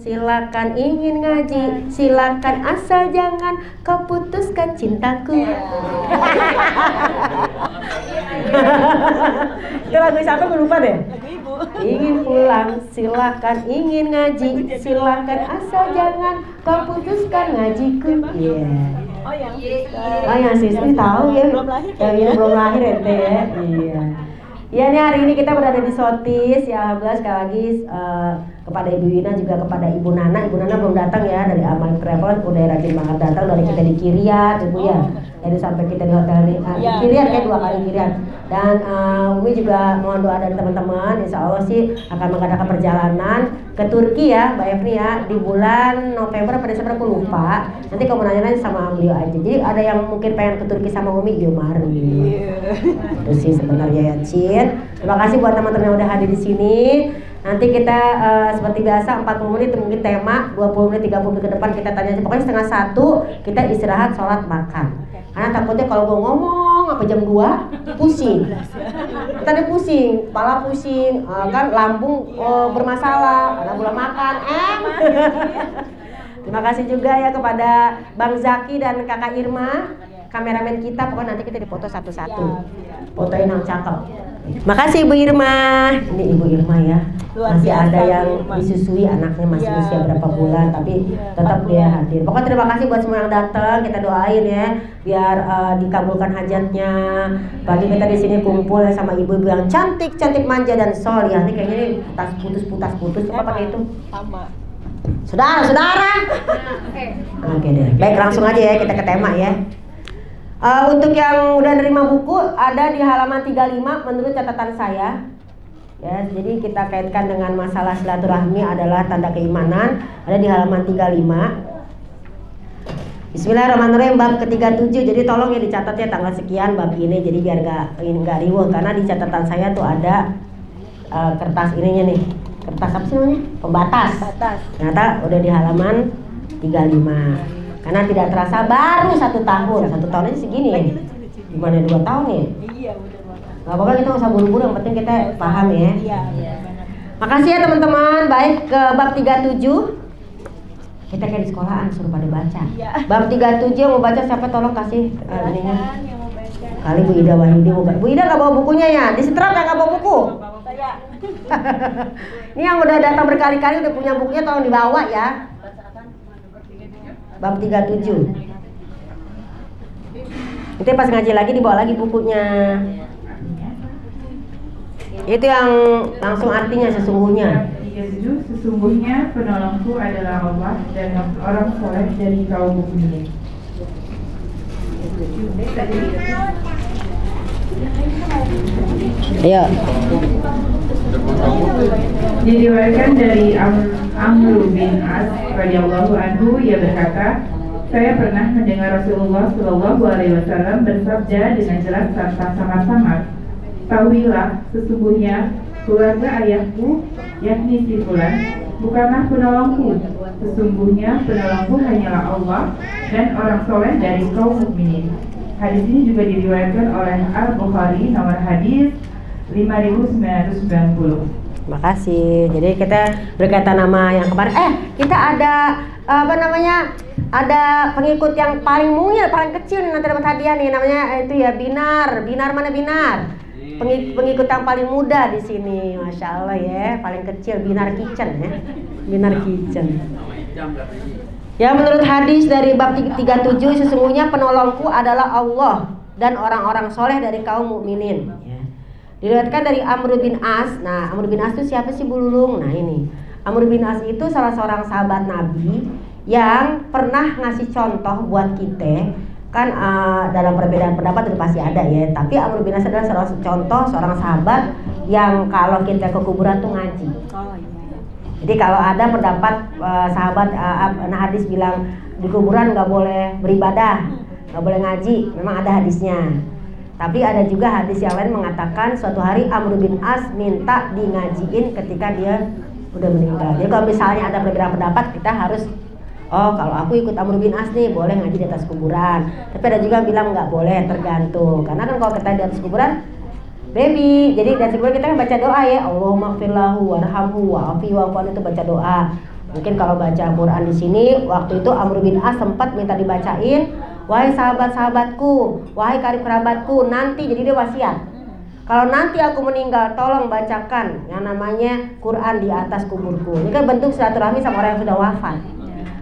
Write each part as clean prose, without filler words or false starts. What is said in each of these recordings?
Silakan ingin ngaji, silakan asal jangan kau putuskan cintaku. Itu lagu siapa gue lupa deh. Ingin pulang, silakan ingin ngaji, silakan asal jangan kau putuskan ngajiku. Yang siswi tahu ya. Yang ini belum lahir ente ya. Iya. Ya, ini hari ini kita berada di Sotis. Ya, alhamdulillah sekali lagi kepada Ibu Wina juga kepada Ibu Nana. Ibu Nana belum datang ya dari Amal Travel, udah rajin banget datang dari kita di Kiriat, Ibu ya. Jadi sampai kita di hotel di Kiriat kayak 2 kali Kiriat. Dan Umi juga mohon doa dari teman-teman. Insya Allah sih akan mengadakan perjalanan ke Turki ya, Mbak Evni ya, di bulan November atau Desember aku lupa. Nanti kamu nanya-nanya sama beliau aja. Jadi ada yang mungkin pengen ke Turki sama Umi, yuk mari. Itu sih sebenarnya ya, Cin. Terima kasih buat teman-teman yang udah hadir di sini. Nanti kita seperti biasa 40 menit mungkin tema, 20 menit 30 menit ke depan kita tanya aja. Pokoknya setengah 1 kita istirahat, sholat, makan. Karena takutnya kalau gue ngomong apa jam 2 pusing. Tadi pusing, kepala pusing, kan lambung bermasalah karena belum makan. Terima kasih juga ya kepada Bang Zaki dan Kakak Irma, kameramen kita. Pokoknya nanti kita dipoto satu-satu, fotoin yang cakep. Makasih Ibu Irma. Ini Ibu Irma ya. Masih ada yang disusui anaknya masih usia berapa bulan, tapi tetap dia hadir. Pokoknya terima kasih buat semua yang datang. Kita doain ya biar dikabulkan hajatnya. Pagi kita di sini kumpul sama ibu-ibu yang cantik, manja dan solihah. Ini kayaknya ini putus. Apa pakai itu? Sama. Saudara. Oke deh. Baik, langsung aja ya kita ke tema ya. Untuk yang udah nerima buku ada di halaman 35 menurut catatan saya. Ya, jadi kita kaitkan dengan masalah silaturahmi adalah tanda keimanan, ada di halaman 35. Bismillahirrahmanirrahim, bab ke-37. Jadi tolong ya dicatat ya tanggal sekian bab ini, jadi biar enggak riweuh karena di catatan saya tuh ada kertas ininya nih. Kertas apa sih namanya? Pembatas. Ternyata udah di halaman 35. Karena tidak terasa baru 1 tahun. 1 tahun aja segini ya. Gimana 2 tahun ya? Iya, udah 2 tahun. Gak apa-apa, kita gak usah buru-buru, yang penting kita paham ya. Iya. Makasih ya teman-teman. Baik, ke bab 37. Kita kayak di sekolahan suruh pada baca. Iya. Bab 37 yang mau baca siapa, tolong kasih ininya. Yang mau baca. Kali Bu Ida Wahyudi mau baca. Bu Ida gak bawa bukunya ya? Di setrap ya gak bawa buku? Saya. Ini yang udah datang berkali-kali udah punya bukunya, tolong dibawa ya. Bab 37. Nanti pas ngaji lagi dibawa lagi bukunya. Itu yang langsung artinya sesungguhnya. 37, sesungguhnya penolongku adalah Allah dan orang soleh dari kaum mukminin. Ayo. Diriwayatkan dari Amr bin As radhiyallahu anhu, ia berkata, saya pernah mendengar Rasulullah Shallallahu Alaihi Wasallam bersabda dengan jelas tanpa samar-samar, tahuilah sesungguhnya keluarga ayahku yakni si Fulan bukanlah penolongku, sesungguhnya penolongku hanyalah Allah dan orang soleh dari kaum mukminin. Hadis ini juga diriwayatkan oleh Al-Bukhari, nomor hadis 5990. Makasih. Jadi kita berkaitan nama yang kemarin. Kita ada ada pengikut yang paling mungil, paling kecil nih, nanti dapat hadiah nih, namanya itu ya Binar. Binar mana Binar? Pengikut yang paling muda di sini, masya Allah ya, paling kecil Binar Kitchen ya. Binar Kitchen. Ya, menurut hadis dari bab 37, sesungguhnya penolongku adalah Allah dan orang-orang soleh dari kaum mukminin. Diriwayatkan dari Amr bin As. Nah, Amr bin As itu siapa sih Bu Lulung? Nah ini, Amr bin As itu salah seorang sahabat Nabi yang pernah ngasih contoh buat kita. Kan dalam perbedaan pendapat itu pasti ada ya. Tapi Amr bin As adalah seorang sahabat yang kalau kita ke kuburan tuh ngaji. Jadi kalau ada pendapat sahabat hadis bilang di kuburan nggak boleh beribadah, nggak boleh ngaji, memang ada hadisnya. Tapi ada juga hadis yang lain mengatakan suatu hari Amr bin As minta di ngajiin ketika dia udah meninggal. Jadi kalau misalnya ada perbedaan pendapat, kita harus kalau aku ikut Amr bin As nih boleh ngaji di atas kuburan. Tapi ada juga yang bilang nggak boleh, tergantung. Karena kan kalau kita di atas kuburan jadi di atas kuburan kita kan baca doa ya, Allahumma gfirlahu warhamhu wa'afi wa'fu, itu baca doa. Mungkin kalau baca Quran di sini, waktu itu Amr bin As sempat minta dibacain, wahai sahabat-sahabatku, wahai karib kerabatku, nanti, jadi dia wasiat. Kalau nanti aku meninggal, tolong bacakan yang namanya Quran di atas kuburku. Ini kan bentuk silaturahmi sama orang yang sudah wafat.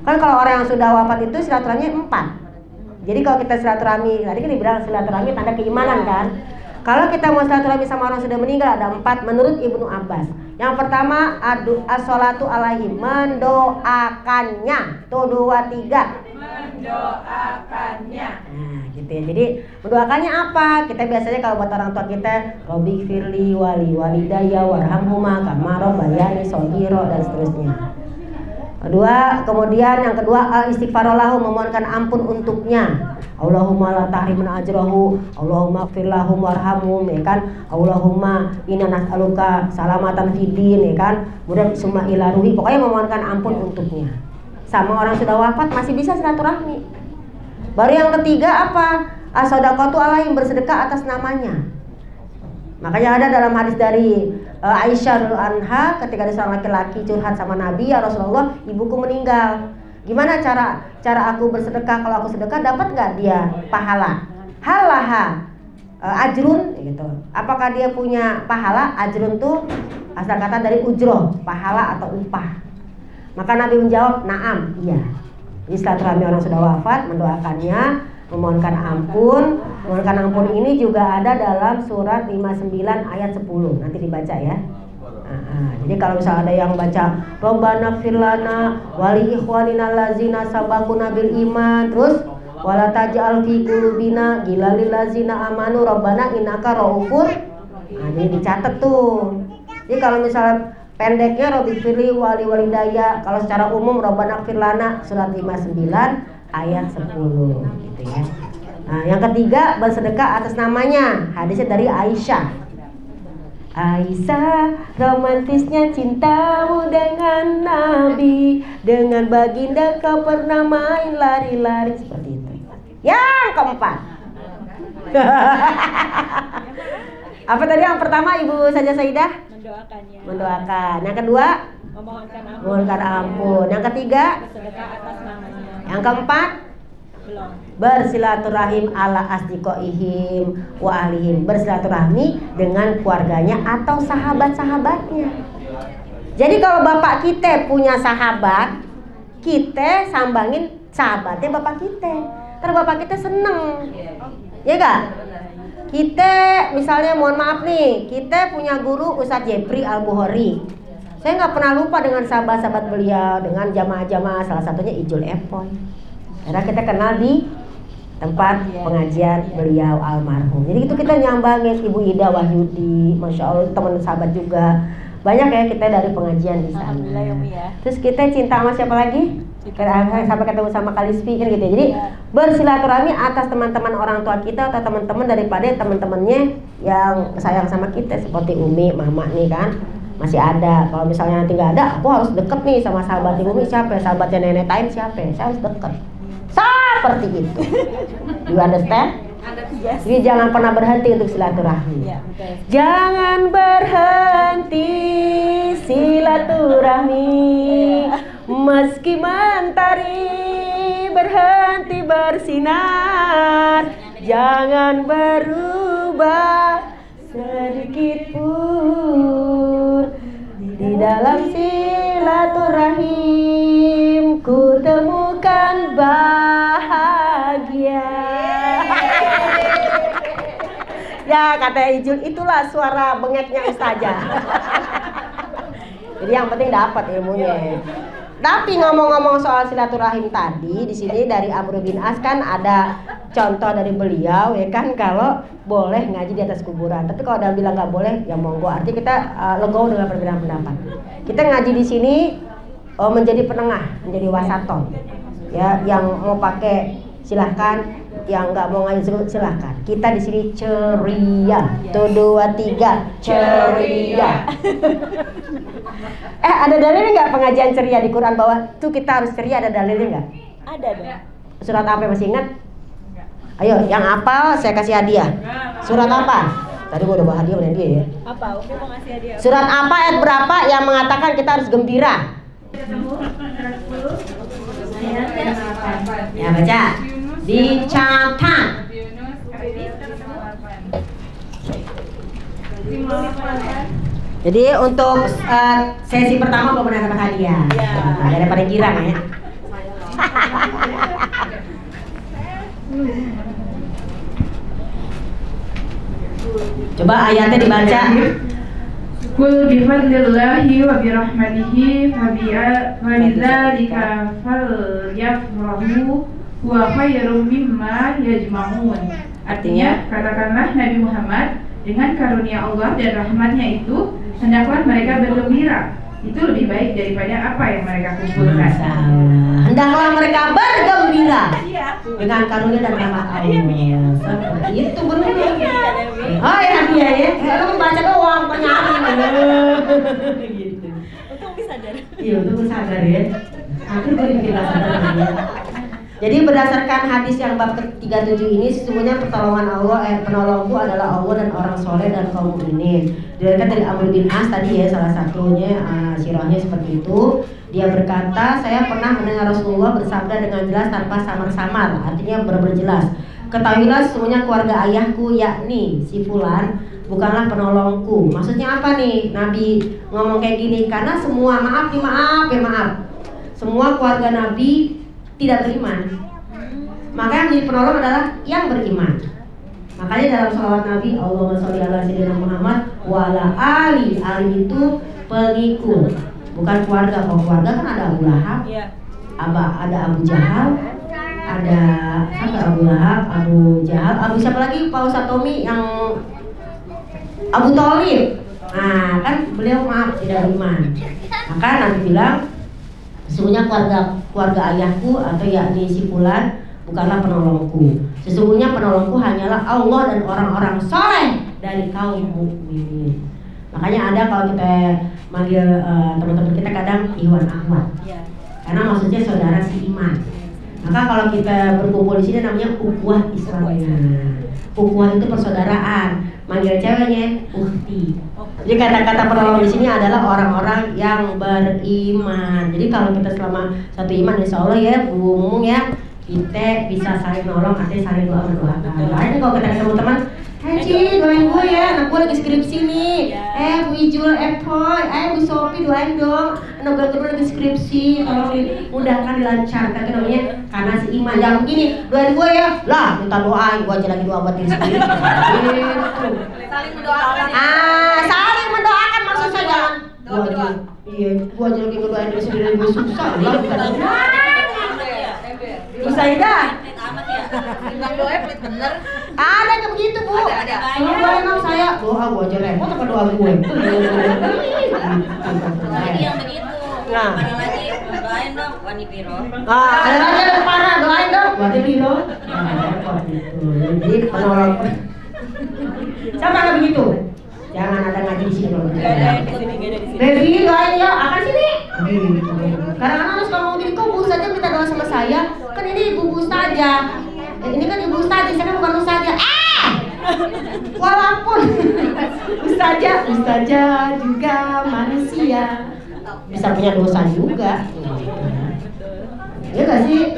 Kan kalau orang yang sudah wafat itu silaturahminya 4. Jadi kalau kita silaturahmi, tadi kan dibilang silaturahmi tanda keimanan kan. Kalau kita mau silaturahmi sama orang yang sudah meninggal ada 4 menurut Ibnu Abbas. Yang pertama as-sholatu alaihi, mendoakannya. Tuh 2, 3. Mendoakannya. Nah, gitu ya. Jadi mendoakannya apa? Kita biasanya kalau buat orang tua kita, Robbi firli wali walidayya warhamhuma kama rabbayani shaghira dan seterusnya. Kemudian yang kedua al-istighfaru lahu, memohonkan ampun untuknya. Allahumma la tahrimna ajrahu, Allahumma ighfir lahum warhamhum, ya kan? Allahumma inna nas'aluka salamatan fid din, ya kan? Kemudian summa ila ruhi, pokoknya memohonkan ampun untuknya. Sama orang sudah wafat masih bisa silaturahmi. Baru yang ketiga apa? As-shadaqatu alaihim, bersedekah atas namanya. Makanya ada dalam hadis dari Aisyah radhiyallahu anha, ketika ada seorang laki-laki curhat sama Nabi, ya Rasulullah, ibuku meninggal. Gimana cara aku bersedekah? Kalau aku sedekah dapat nggak dia pahala? Halaha ajrun gitu. Apakah dia punya pahala? Ajrun tuh asal kata dari ujroh, pahala atau upah. Maka Nabi menjawab, naam, iya. Jadi silaturahmi orang sudah wafat, mendoakannya, memohonkan ampun. Memohonkan ampun ini juga ada dalam surat 59 ayat 10. Nanti dibaca ya. Jadi kalau misalnya ada yang baca Rabbana ighfir lana wa li ikhwanina allazina sabaquna bil iman, terus wala taj'al fi qulubina ghilal lil ladzina amanu rabbana innaka raufur. Nah, ini dicatat tuh. Jadi kalau misalnya pendeknya Robbi firli wali walidayya, kalau secara umum Rabbana ighfir lana surat 59 ayat 10 gitu ya. Nah, yang ketiga bersedekah atas namanya. Hadisnya dari Aisyah. Aisyah, romantisnya cintamu dengan Nabi, dengan baginda kau pernah main lari-lari, seperti itu. Yang keempat. Apa tadi yang pertama Ibu Saja Saidah? Mendoakannya. Mendoakan. Yang kedua? Memohonkan ampun. Yang ketiga? Bersedekah atas namanya. Yang keempat? Belum. Bersilaturahim ala asdiqoihim wa ahlihim, bersilaturahmi dengan keluarganya atau sahabat-sahabatnya. Jadi kalau bapak kita punya sahabat, kita sambangin sahabatnya bapak kita. Terus bapak kita seneng, ya gak? Kita misalnya mohon maaf nih, kita punya guru Ustadz Jepri Al-Bukhari. Saya nggak pernah lupa dengan sahabat-sahabat beliau, dengan jamaah-jamaah, salah satunya Ijul Epoy. Karena kita kenal di tempat pengajian beliau almarhum. Jadi itu kita nyambangin Ibu Ida Wahyudi, Masya Allah, teman sahabat juga. Banyak ya kita dari pengajian di sana. Alhamdulillah ya Umi ya. Terus kita cinta sama siapa lagi? Sampai ketemu sama Kalispi kan gitu. Jadi bersilaturahmi atas teman-teman orang tua kita atau teman-teman daripada teman-temannya yang sayang sama kita, seperti Umi, Mama nih kan. Masih ada. Kalau misalnya nanti nggak ada, aku harus deket nih sama sahabat Umi. Siapa? Sahabatnya Nenek Tain siapa? Saya harus deket. Seperti itu. You understand? Yes. Jadi jangan pernah berhenti untuk silaturahmi. Ya, betul. Jangan berhenti silaturahmi, meski mentari berhenti bersinar. Jangan berubah sedikit pun di dalam silaturahim ku temukan bahagia. Ya kata Ijul, itulah suara bengeknya Ustazah. Jadi yang penting dapat ilmunya. Tapi ngomong-ngomong soal silaturahim tadi, di sini dari Amr bin As kan ada contoh dari beliau ya kan, kalau boleh ngaji di atas kuburan. Tapi kalau ada bilang nggak boleh, ya monggo. Artinya kita legowo dengan perbedaan pendapat. Kita ngaji di sini menjadi penengah, menjadi wasaton. Ya, yang mau pakai silahkan, yang nggak mau ngaji silahkan. Kita di sini ceria. Tuh 2, 3 ceria. Ada dalilnya nggak pengajian ceria di Quran bahwa tuh kita harus ceria, ada dalilnya nggak? Ada dong. Surat apa masih ingat? Ayo, yang hafal saya kasih hadiah. Surat apa? Tadi gua udah bawa hadiah dengan dia ya. Apa? Umi mau ngasih hadiah. Surat apa, ayat berapa yang mengatakan kita harus gembira Ya baca. Dicatat. Jadi untuk sesi pertama belum pernah dapat hadiah. Nah, daripada girang ya. Coba ayatnya dibaca. Qul bifadlillahi wa birahmatihi fabidzalika falyafrahu huwa khairum mimma yajma'un. Artinya, katakanlah Nabi Muhammad, dengan karunia Allah dan rahmatnya itu, hendaklah mereka bergembira. Itu lebih baik daripada apa yang mereka kumpulkan. Hendaklah mereka bergembira dengan karunia dan rahmat Allah. Seperti itu benar. Oh ya dia ya. Kalau membaca doang, penyanyi. Gitu. Untung bisa sadar. Iya, untung sadar ya. Akhir gue bikin sadar ya. Jadi berdasarkan hadis yang bab ke-37 ini, sesungguhnya penolongku adalah Allah dan orang soleh dan kaum mukminin. Diriwayatkan dari Amr bin As tadi ya, salah satunya sirahnya seperti itu. Dia berkata, saya pernah mendengar Rasulullah bersabda dengan jelas tanpa samar-samar, artinya benar-benar jelas. Ketahuilah sesungguhnya keluarga ayahku, yakni si Fulan, bukanlah penolongku. Maksudnya apa nih Nabi ngomong kayak gini? Karena semua maaf, semua keluarga Nabi tidak beriman. Maka yang menjadi penolong adalah yang beriman. Makanya dalam sholawat Nabi, Allahumma sholli ala sayyidina Muhammad wa ala ali itu pengikut, bukan keluarga. Kalau keluarga kan ada Abu Lahab, ada Abu Jahal, ada Abu Lahab, Abu Jahal, Abu siapa lagi? Pak Ustadz Tommy yang Abu Thalib. Nah kan beliau maaf tidak beriman. Maka Nabi bilang, sesungguhnya keluarga ayahku atau yakni si Fulan bukanlah penolongku. Sesungguhnya penolongku hanyalah Allah dan orang-orang soleh dari kaum mukminin. Makanya ada kalau kita manggil teman-teman kita kadang Iwan Ahmad, karena maksudnya saudara si iman. Maka kalau kita berkumpul di sini namanya ukhuwah Islamiyah. Ukhuwah itu persaudaraan. Manggil ceweknya ukhti. Jadi kata-kata penolong di sini adalah orang-orang yang beriman. Jadi kalau kita selama satu iman, insya Allah ya Bu Mumung ya, kita bisa saling nolong, artinya saling doa mendoakan. Lain kalau kita ketemu teman, hey Ci, doain gue ya, anak gue lagi skripsi nih. Bu Ijul, Toy, Bu Sophie doain dong, anak gue lagi skripsi, tolong dimudahkan, dilancarkan. Itu namanya karena si iman. Jangan begini, doain gue ya, lah minta doain, gue aja lagi doa buat diri sendiri. Gitu. Saling mendoakan. Saling mendoakan maksud saya jangan. Iya, gue aja lagi ngedoain diri sendiri, gue susah lah. Usaidah. Doa pelit bener. Ada yang begitu Bu. Ada. Kalau gue emang saya doa gue aja repot apa doa gue. Lagi yang begitu. Nah. Ada lagi doain dong Wani Piro. Ada lagi yang parah, doain dong Wani Piro. Repot gitu. Jadi penolong. Siapa ada begitu? Jangan ada ngaji di sini kalau Baby doain ya, akan sini. Kadang-kadang suka ngomong gini, kok Bu saja minta doa sama saya? Kan ini ibu saja. Ini kan ibu saja, saya kan bukan saja. Walaupun ustazah juga manusia, bisa punya dosa juga. Iya gak sih?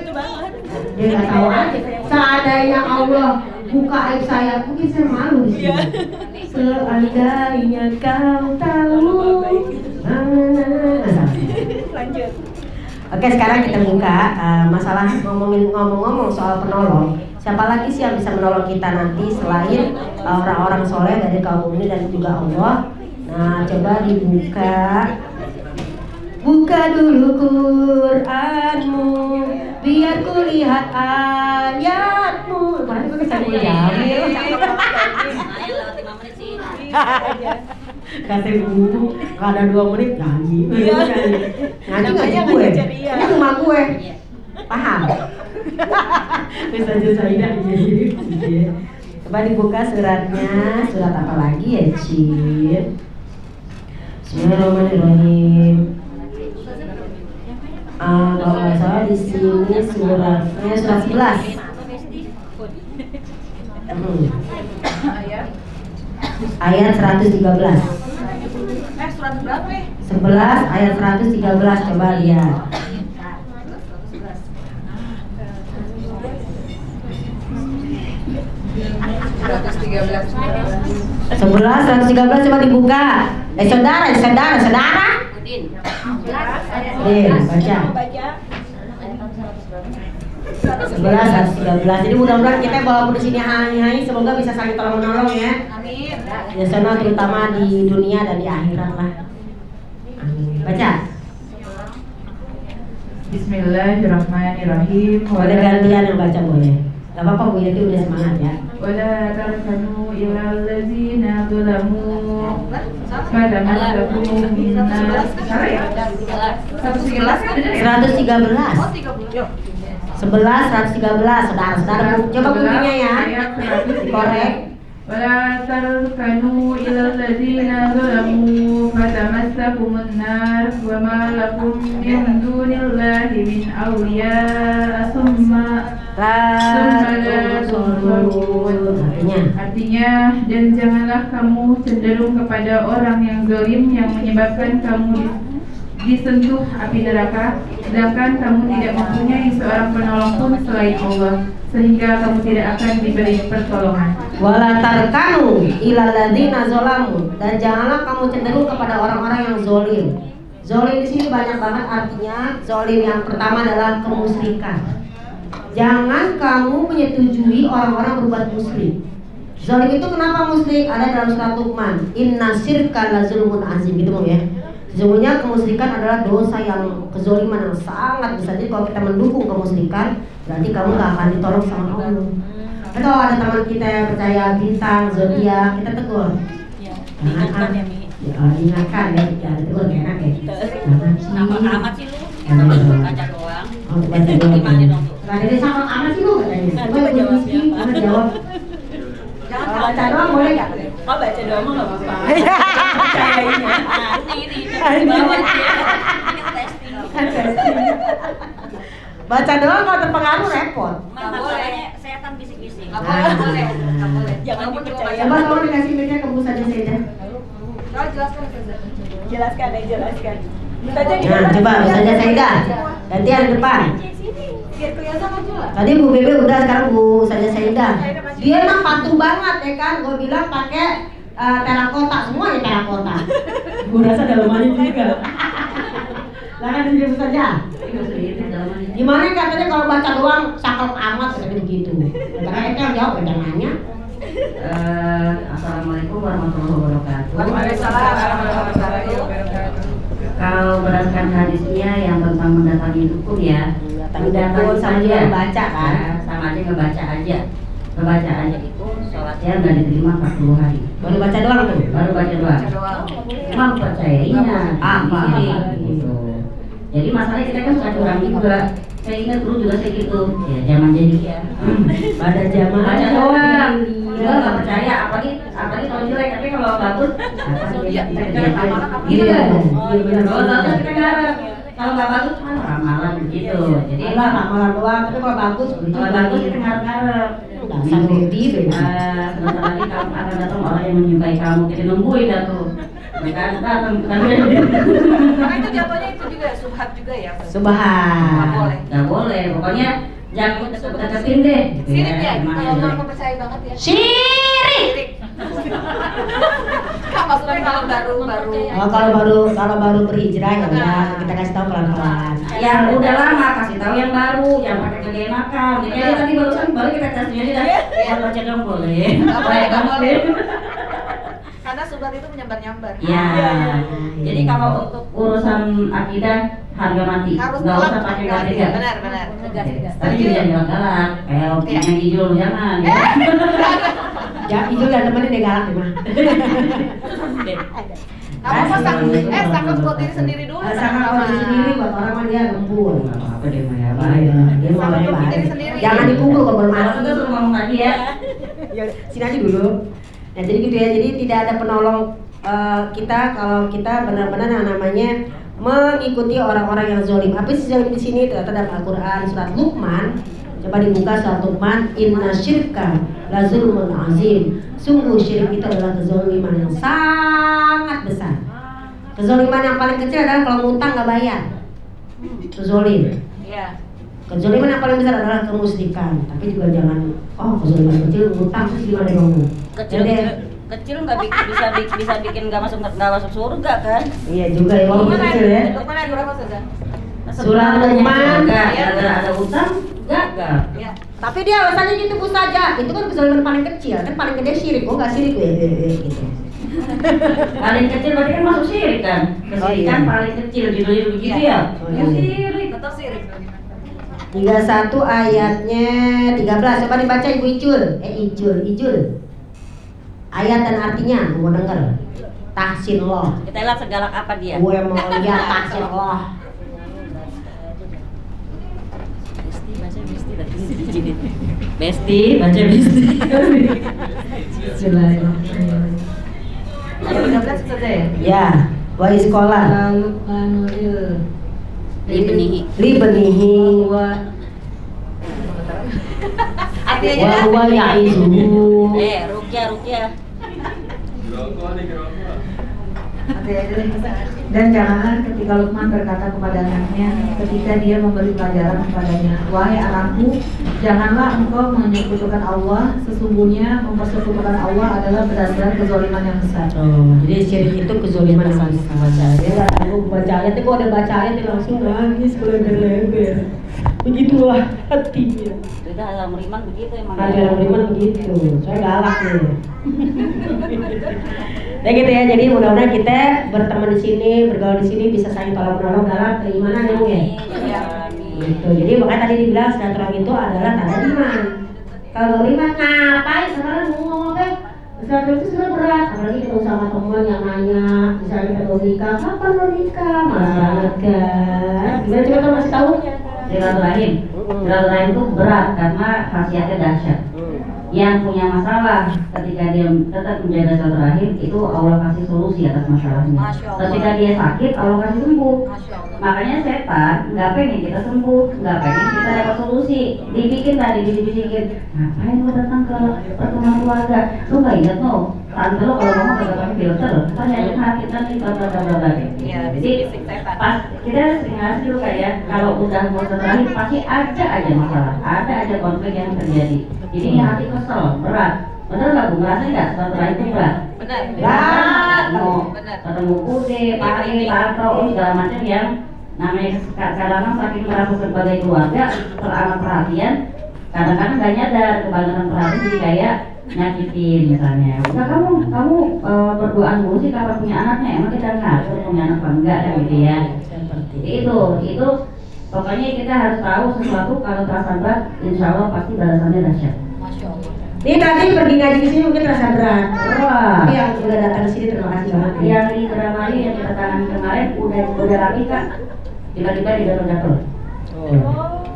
Dia nggak tahu aja. Seandainya Allah buka aib saya, mungkin saya malu di sini. Seandainya kau tahu. Lanjut. Oke, sekarang kita buka masalah ngomong-ngomong soal penolong. Siapa lagi sih yang bisa menolong kita nanti selain orang-orang soleh dari kaum mukminin dan juga Allah? Nah, coba dibuka. Buka dulu Qur'anmu, biar ku lihat ayatmu. Kemarin gue bisa Jamil. Ayo lewat 5 menit sih. Kata ibu, kalau ada 2 menit nyanyi. Nyanyi ngaji gue. Ini rumah gue. Paham? Bisa aja Saidah jadi. Coba dibuka suratnya. Surat apa lagi ya, Cin? Bismillahirrahmanirrahim. Kalau nggak salah di sini suratnya surat 11. Ayat 113. Surat berapa nih? 11 ayat 113, coba lihat. 11 113 coba dibuka. Saudara. Udin. Baca. 11 113. Jadi mudah-mudahan kita walaupun di sini hai semoga bisa saling tolong menolong ya. Amin. Ya sana terutama di dunia dan di akhirat lah. Amin. Baca. Bismillahirrahmanirrahim. Boleh gantian yang baca boleh. Gak apa-apa Bu Yati udah semangat ya. Wala tarkanu ilal ladzina zalamu fatamassakum minnar. Salah ya? 113 kan benar ya? 113. 11 113 saudara-saudara coba bunyinya ya. Korek. Wala tarkanu ilal ladzina zalamu fatamassakumun nar wa ma lakum min dunillahi min awliya summa Artinya, dan janganlah kamu cenderung kepada orang yang zalim yang menyebabkan kamu disentuh api neraka, sedangkan kamu tidak mempunyai seorang penolong pun selain Allah, sehingga kamu tidak akan diberi pertolongan. Wala tarkanu ilal ladzina zalamu, dan janganlah kamu cenderung kepada orang-orang yang zalim. Zalim di sini banyak banget artinya. Zalim yang pertama adalah kemusyrikan. Jangan kamu menyetujui orang-orang berbuat musyrik. Zalim itu kenapa musyrik? Ada dalam surat Luqman. Inna syirka la zulmun azim, gitu Bang ya. Sesungguhnya kemusyrikan adalah dosa yang kezaliman yang sangat besar. Jadi kalau kita mendukung kemusyrikan, berarti kamu gak akan ditolong sama Allah. Tapi kalau ada teman kita yang percaya bintang, zodiak, kita tegur. Diingatkan ya Mi. Diingatkan ya, tegur enak ya. Nama amat sih lu. Baca doang. Oh, baca doang. Gimana dong tuh? Gak ada sama amat sih lu katanya. Coba jawab siapa? Jawab. Jangan Baca doang boleh gak? Oh baca doang mah nggak apa-apa. Percayainnya. Ini bawah dia. Testing. Baca doang kalau terpengaruh repot. Masalahnya setan bisik-bisik. Nggak boleh. Jangan dipercaya. Coba tolong dikasih mic-nya ke Bu saja Sayyidah. Jelaskan. Nah, coba Bu saja Sayyidah. Ganti ada depan. Biar kelihatan aja lah. Tadi Bu Bebe udah, sekarang Bu saja Sayyidah. Dia mah patuh banget ya kan. Gue bilang pakai terakota, semuanya terakota. Gue rasa dalamannya juga. Lah kan dia Bu saja. Gimana katanya kalau baca doang saklek amat katanya begitu. Karena itu yang jawab jangan nanya. Assalamualaikum warahmatullahi wabarakatuh. Waalaikumsalam warahmatullahi wabarakatuh. Kalau berdasarkan hadisnya yang tentang mendatangi dukun ya, mendatangi saja, baca kan? Sama aja ngebaca aja. Ngebaca aja itu sholatnya nggak diterima 40 hari. Baru baca doang tuh. Baru baca doang. Emang percayainya Apa? gitu. Jadi masalahnya kita kan suka curang juga. Saya ingat dulu juga saya gitu. Ya zaman jadi ya. Pada zaman Baca doang. Dia nggak percaya, apalagi kalau jelek, tapi kalau bagus, gitu ya. Kalau bagus kita ngarep, kalau nggak bagus kan ramalan begitu. Jadi lah ramalan doang, tapi kalau bagus kita ngarep. dasar mimpi Sebentar lagi kamu akan datang orang yang menyukai kamu, kita nungguin dah tuh. Mereka datang, Karena itu jatuhnya itu juga subhat juga ya. Subhan. nggak boleh, pokoknya jangan deketin deh. Sirik ya, Gimana kalau ya? mau percaya banget ya. Syirik. Kak maksudnya kalau baru Oh, kalau baru berhijrah ya udah kita kasih tahu pelan-pelan. Yang udah lama kasih tahu yang baru, yang pakai kegemakan. Jadi tadi baru kita kasih aja dah. Yang baca dong boleh. Nggak boleh. Karena subhat itu menyambar-nyambar. Ya. Jadi kalau untuk urusan akidah harga mati. Harus Nggak usah telak. pakai gaya. Benar. Tegas. Tapi juga jangan galak. Kayak yang hijau jangan. Ya. Ya itu dan temenin deh galak deh mah. Kamu mah sakit buat diri sendiri dulu. Sangat orang sendiri buat orang mah dia lembur. Apa dia mah ya? Dia mau orangnya Sakit baik. sendiri. Jangan dipukul kalau Kalau bermati. itu suruh ngomong lagi ya. Ya, sini aja dulu. Nah jadi gitu ya, jadi tidak ada penolong kita kalau kita benar-benar yang namanya mengikuti orang-orang yang zalim. Apa sih zalim di sini? Ternyata dalam Al-Quran surat Luqman. Coba dibuka surat Luqman. Inna syirka la zulmun azim. Sungguh syirik itu adalah kezaliman yang sangat besar. Kezoliman yang paling kecil adalah kalau ngutang nggak bayar. Itu zolim. Iya. Kezoliman yang paling besar adalah kemusyrikan. Tapi juga jangan, kezoliman kecil ngutang terus gimana dong? Kecil nggak bisa bikin nggak masuk surga kan? Iya juga ya, walaupun kecil ya. Luqman ayat berapa saja? Surah Luqman. Ada utang gagal. Iya. Tapi dia alasannya gitu Bu saja. Itu kan kezaliman paling kecil, kan paling gede syirik. Oh nggak syirik gitu. Paling kecil berarti kan masuk syirik kan? Kesyirikan paling kecil judulnya begitu ya? Oh, iya. Syirik. Tetap sirik. 31 ayatnya 13. Coba dibaca Ibu Icul. Icul. Ayat dan artinya, mau denger. Tahsin Allah. Kita lihat segalak apa dia. Gue mau lihat tahsin Allah. Besti, baca besti. Ayat 13 saja ya. Ya, wa sekolah. Libenihi Artinya wa huwa ya'izuhu. Rukyah. Dan janganlah ketika Luqman berkata kepada anaknya ketika dia memberi pelajaran kepadanya, wahai anakku, janganlah engkau menyekutukan Allah, sesungguhnya mempersekutukan Allah adalah benar-benar kezaliman yang besar. Jadi syirik itu kezaliman yang besar. Dia nggak sanggup baca ayat, tapi kalau ada baca ayat dia langsung nangis berleber-leber. Begitulah hatinya. Kita dalam beriman begitu emang. Ada yang beriman begitu, saya galak nih. Ya gitu ya, jadi mudah-mudahan kita berteman di sini, bergaul di sini bisa saling tolong-menolong dalam keimanan ya Bu ya. Iya. Gitu. Jadi makanya tadi dibilang silaturahmi itu adalah tanda iman. Kalau iman ngapain sekarang ngomong silaturahmi itu sebenarnya berat, apalagi ketemu sama teman yang nanya, misalnya kita mau nikah, kapan mau nikah, malas banget kan? Gimana coba kamu masih tahu? Silaturahim itu berat karena khasiatnya dahsyat. Yang punya masalah ketika dia tetap menjaga silaturahim itu Allah kasih solusi atas masalahnya. Masya Allah. Ketika dia sakit Allah kasih sembuh. Masya Allah. Makanya setan nggak pengen kita sembuh, nggak pengen kita dapat solusi. Dibikin tadi dibisikin, ngapain lo datang ke pertemuan keluarga? Lo nggak ingat lo? Tante lo kalau ngomong kagak pakai filter, tanyain hati nanti bla. Iya, Jadi bisik-bisik setan. pas kita sering ngasih dulu kayak kalau udah mau silaturahim pasti ada aja masalah, ada aja konflik yang terjadi. Jadi ini hati kesel, berat. Bener nggak Bu? Ngerasain nggak silaturahim itu berat? Benar. Mau Benar. ketemu kude, pari, tato, segala macam yang namanya kadang-kadang saking merasa sebagai keluarga teramat perhatian, kadang-kadang nggak nyadar kebanyakan perhatian jadi kayak nyakitin misalnya. Udah kamu berduaan dulu sih kapan punya anaknya, emang kita ngatur punya anak apa enggak kan gitu ya. Itu pokoknya kita harus tahu sesuatu kalau terasa berat, insya Allah pasti balasannya dahsyat. Masya Allah. Ini tadi pergi ngaji di sini mungkin terasa berat. Wah. Tapi yang udah datang ke sini terima kasih banget. Ya. Yang di Indramayu yang kita tangan kemarin udah rapi Kak, tiba-tiba digatul-gatul.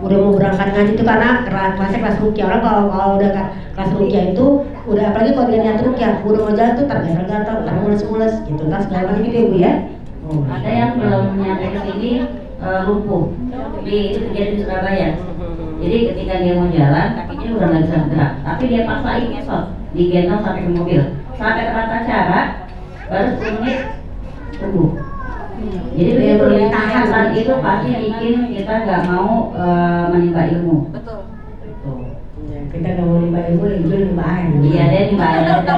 Udah mau berangkat ngaji itu karena kelasnya kelas rukyah. Orang kalau udah kelas rukyah itu udah apalagi kalau dia niat rukyah, udah mau jalan tuh tergatal-gatal, termules-mules gitu. Terus segala macam gitu ya Bu ya. Ada yang belum nyampe ke sini lumpuh. Itu terjadi di Surabaya. Jadi ketika dia mau jalan, kakinya udah nggak bisa gerak. Tapi dia paksain ngesot, digendong sampai ke mobil. Sampai tempat acara, baru 10 menit sembuh. Jadi Dia pernikahan bertahan. itu pasti bikin kita nggak mau menimba ilmu. Betul. Tuh. Kita nggak mau nimba ilmu, nimba air. Iya deh nimba ilmu.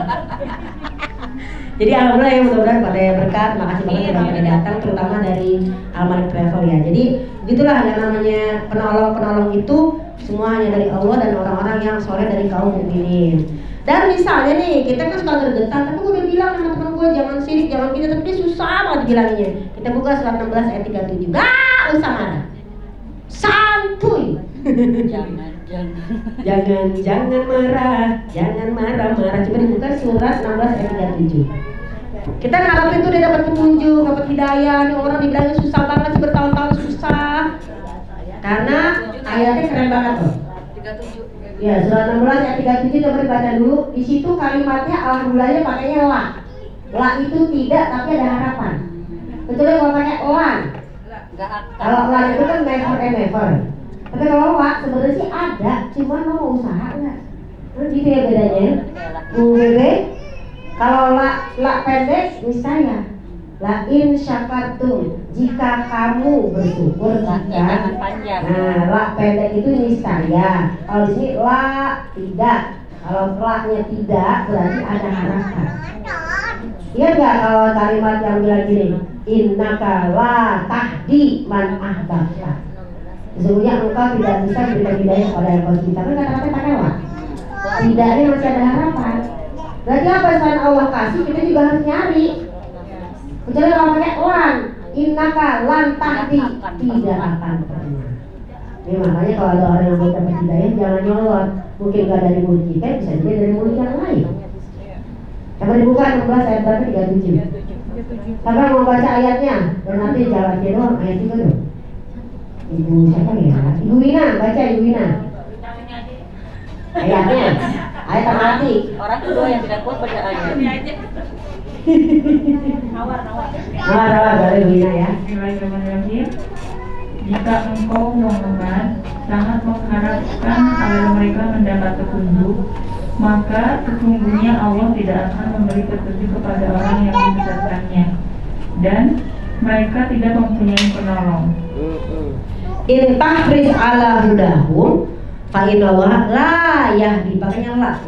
Jadi alhamdulillah ya, mudah-mudahan pada berkat. Makasih banget sudah pada datang, terutama dari Al-Malik Travel ya. Jadi begitulah yang namanya penolong itu semua hanya dari Allah dan orang-orang yang soleh dari kaum mukminin. Dan misalnya nih, kita kan suka gergetan, tapi gue udah bilang sama temen gue jangan sirik, jangan gini, tapi dia susah banget dibilanginnya. Kita buka surat 16 ayat 37. Gak usah marah, santuy. Jangan marah. Coba dibuka surat 16 ayat 37. Kita ngarepin tuh dia dapat petunjuk, dapat hidayah. Nih orang dibilangin susah banget sih, bertahun-tahun susah. Karena ayatnya keren banget loh. 37. Ya, surat 16 ayat 37 coba dibaca dulu. Di situ kalimatnya alhamdulillahnya pakainya la. La itu tidak, tapi ada harapan. Kecuali kalau pakai lan. Kalau lan itu kan never. Tapi kalau la sebenarnya sih ada, cuma lo mau usaha nggak? Gitu ya bedanya. Bu Bebe, kalau la pendek niscaya. La in syakartum, jika kamu bersyukur, jika nah la pendek itu niscaya. Kalau di sini la tidak. Kalau la-nya tidak berarti ada harapan. Iya nggak kalau kalimat yang bilang gini, innaka la tahdi man ahbabta. Sesungguhnya engkau tidak bisa memberikan hidayah kepada yang kau cinta. Kan kata-kata pakai la. Tidaknya masih ada harapan. Berarti apa selain Allah kasih kita juga harus nyari. Kecuali kalau pakai lan, innaka lan tahdi, tidak akan pernah. Ini makanya kalau ada orang yang mau dapat hidayah jangan nyolot. Mungkin gak dari mulut kita, bisa jadi dari mulut yang lain. Coba dibuka 16 ayat berapa 37. Kakak mau baca ayatnya dan nanti jawab dia doang ayat itu dong. Ibu siapa ya? Ibu Wina, baca Ibu Wina. Ayatnya, ayat mati. Orang kedua yang tidak kuat baca ayat. Nawar dari Ibu Wina ya. Bismillahirrahmanirrahim. Jika engkau Muhammad sangat mengharapkan agar mereka mendapat petunjuk, maka sesungguhnya Allah tidak akan memberi petunjuk kepada orang yang menyesatkannya, dan mereka tidak mempunyai penolong. In tahris ala hudahum fa innallaha la yahdi, pakainya la.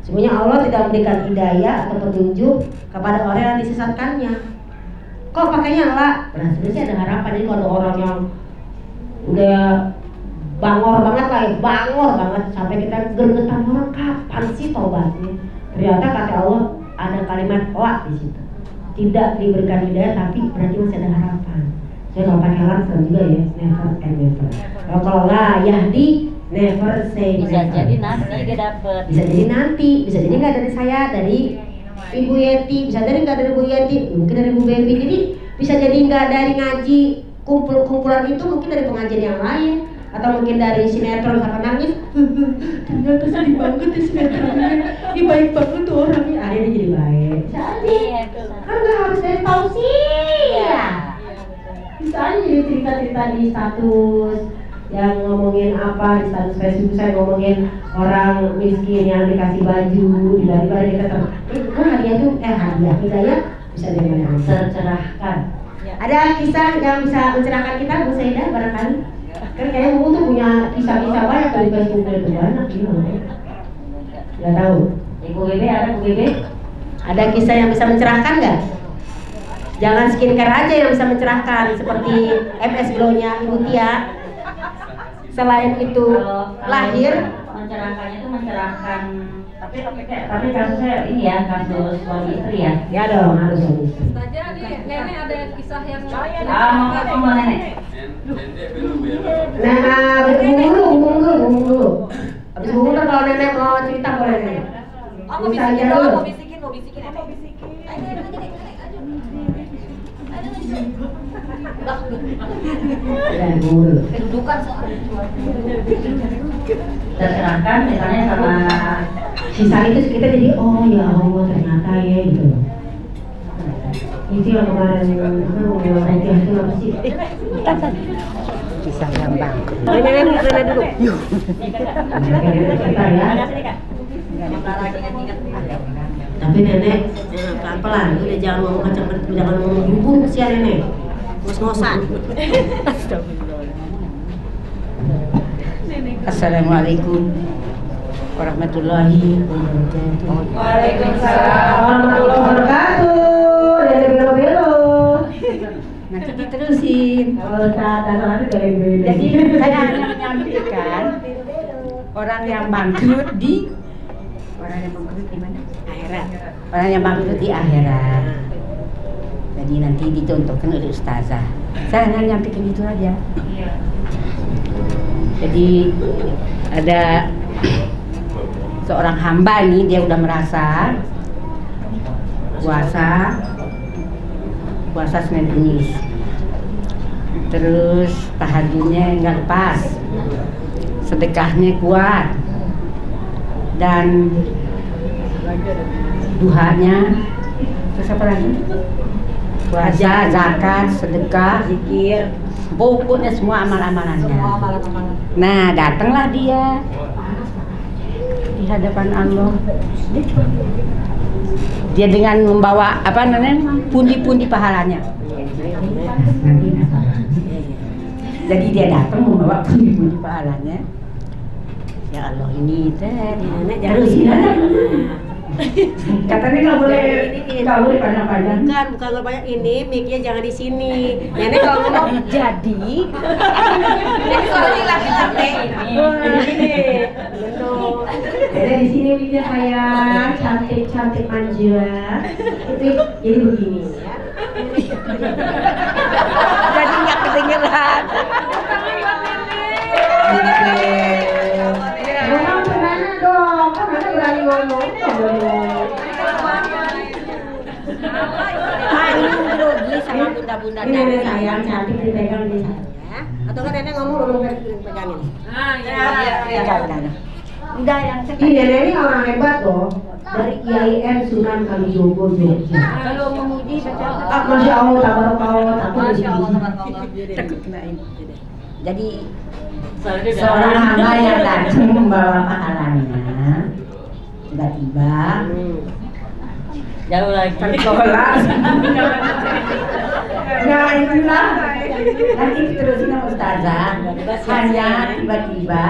Sebenarnya Allah tidak memberikan hidayah atau petunjuk kepada orang yang disesatkannya. Kok pakainya la? Nah sebenarnya ada harapan. Ini kalau orang yang udah bangor banget lah ya, bangor banget sampai kita gergetan, orang kapan sih taubatnya? Ternyata kata Allah ada kalimat la di situ. Tidak diberikan hidayah tapi berarti masih ada harapan. Saya kalau pakai la serem juga ya, never and never. Kalau la yahdi, never say Bisa never. jadi nanti dia dapet. Bisa jadi nanti, bisa jadi nggak dari saya, dari Ibu Yeti, bisa jadi nggak dari Bu Yeti, mungkin dari Bu Baby. Jadi bisa jadi nggak dari ngaji kumpulan itu, mungkin dari pengajian yang lain, atau mungkin dari sinetron sampai nangis. Ternyata sedih banget ya sinetronnya, ini baik banget tuh orangnya. Akhirnya jadi baik. Bisa aja, kan nggak harus dari tausiah. Bisa aja jadi cerita-cerita di status yang ngomongin apa di status Facebook, saya ngomongin orang miskin yang dikasih baju, tiba-tiba kita hadiah tuh hidayah bisa dari mana aja. Tercerahkan. Ada kisah yang bisa mencerahkan kita, Bu Saidah barangkali? Kan kayaknya Bu tuh punya kisah-kisah banyak di Facebook itu banyak gitu. Nggak tahu. Ibu Bebe ada Bu Bebe? Ada kisah yang bisa mencerahkan nggak? Jangan skincare aja yang bisa mencerahkan seperti MS Glow-nya Ibu Tia. Selain itu Kalau lahir mencerahkannya itu mencerahkan, tapi kasusnya ini ya, kasus suami istri ya. ya dong harus suami istri. Saja nih, nenek ada kisah yang Mau nenek. Nah, bumbu dulu. Habis bumbu ntar kalau nenek mau cerita boleh nih. Oh, mau bisikin doang, mau bisikin. Ya, bumbu. Kedudukan soal Tercerahkan misalnya sama Sisa itu kita jadi oh ya Allah ternyata ya gitu. Itu yang kemarin itu apa sih? Kisah yang bang. Nenek dulu. Yuk. Cerita ya. Tapi nenek pelan-pelan, udah jangan ngomong kencang, jangan ngomong bubuk sih ya nenek. Ngos-ngosan. Assalamualaikum warahmatullahi wabarakatuh. Waalaikumsalam warahmatullahi wabarakatuh. Nenek belo-belo. Nanti diterusin. Kalau saat anak-anak dari belo. Jadi saya hanya menyampaikan orang yang bangkrut di mana? Akhirat. Orang yang bangkrut di akhirat. Jadi nanti dicontohkan oleh ustazah. Saya hanya menyampaikan itu aja. Jadi ada seorang hamba nih, dia udah merasa puasa Senin Kamis, terus tahajudnya nggak lepas, sedekahnya kuat, dan duhanya, terus apa lagi? Puasa, zakat, sedekah, zikir, pokoknya semua amal-amalannya. Nah, datanglah dia di hadapan Allah. Dia dengan membawa apa namanya pundi-pundi pahalanya. Jadi dia datang membawa pundi-pundi pahalanya. Ya Allah, ini tadi nenek Terus katanya nggak boleh panjang-panjang. bukan banyak ini, mic-nya jangan di sini. Nenek kalau ngomong jadi, nenek kalau hilang-hilang deh. Ini, betul. Nenek di sini mic-nya kayak cantik manja. Itu jadi begini ya. Jadi nggak kedengeran. Ngomong kemana dong? Kan ada berani ngomong. Ini grogi sama bunda-bunda Ini nenek tadi. sayang cantik dipegang di saya. Atau kan nenek ngomong belum pegangin. Udah yang Ini nenek ini orang hebat loh. Dari IAIN Sunan Kalijogo Jogja. kalau memuji baca Masya Allah, tabarakallah, takut kena ini. Jadi seorang hamba yang datang membawa pahalanya tiba-tiba Jauh lagi. tertolak. Nah itulah nanti terusin sama ustazah. Hanya tiba-tiba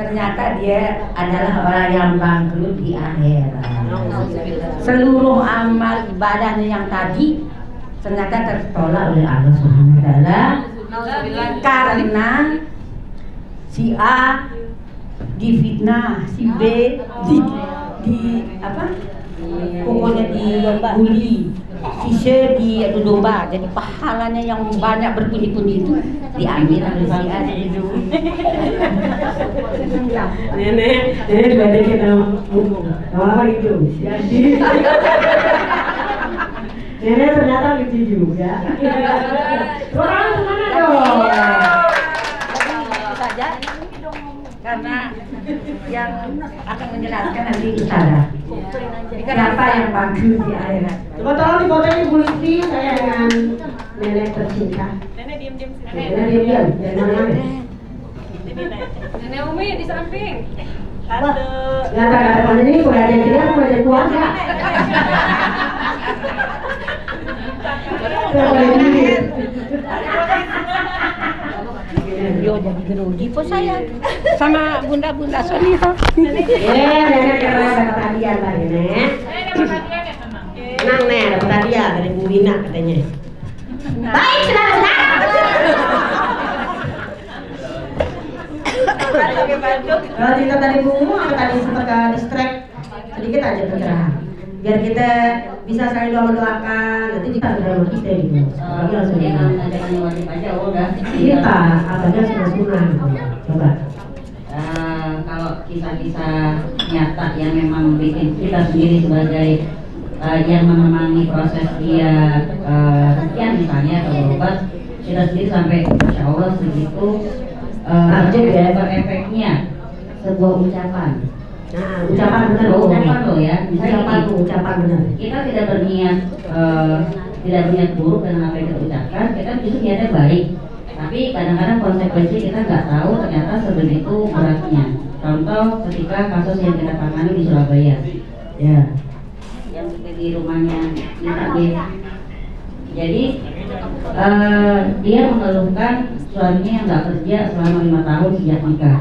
ternyata dia adalah orang yang bangkrut di akhirat. Seluruh amal ibadahnya yang tadi ternyata tertolak oleh Allah Subhanahu wa taala karena si A difitnah, si B di apa? Pokoknya dibully, si C diadu domba. Jadi pahalanya yang banyak berpundi-pundi itu diambil oleh si A itu. Nenek beda kita apa itu? Jadi nenek ternyata lucu juga. Orang kemana dong? Jadi itu saja karena yang akan menjelaskan nanti ustazah. Kenapa yang bagus di akhirat? Coba tolong difotoin Bu Listi, saya dengan nenek tercinta. Nenek diam-diam sini. Nenek diam-diam, jangan mana-mana. Nenek Umi di samping. Nggak ada mana ini, kalau ada dia, kalau ada keluarga. Yo jadi grogi po saya sama bunda-bunda Sonia. Nenek karena dapat hadiah lah nenek. Tenang nih, dapat hadiah dari Bu Wina katanya. Baik, saudara-saudara. Kalau cerita tadi bungu, tadi sempat ke distract sedikit aja pencerahan. Biar kita bisa saling doa-doakan, nanti kita sudah kita gitu. Apalagi langsung Dia kita. kalau ngajakan yang wajib aja udah. Kita, apalagi sunah-sunah gitu. Coba. Kalau kisah-kisah nyata yang memang bikin kita sendiri sebagai yang menemani proses dia sekian misalnya atau berobat, kita sendiri sampai Masya Allah segitu berefeknya sebuah ucapan. Nah, ucapan benar Ucapan loh ya, misalnya ucapan benar. kita tidak berniat buruk dengan apa yang kita ucapkan, kita justru niatnya baik. Tapi kadang-kadang konsekuensi kita nggak tahu ternyata sebenarnya itu beratnya. Contoh ketika kasus yang kita tangani di Surabaya, Ya. yang di rumahnya Nita G. Jadi dia mengeluhkan suaminya yang nggak kerja selama 5 tahun sejak nikah.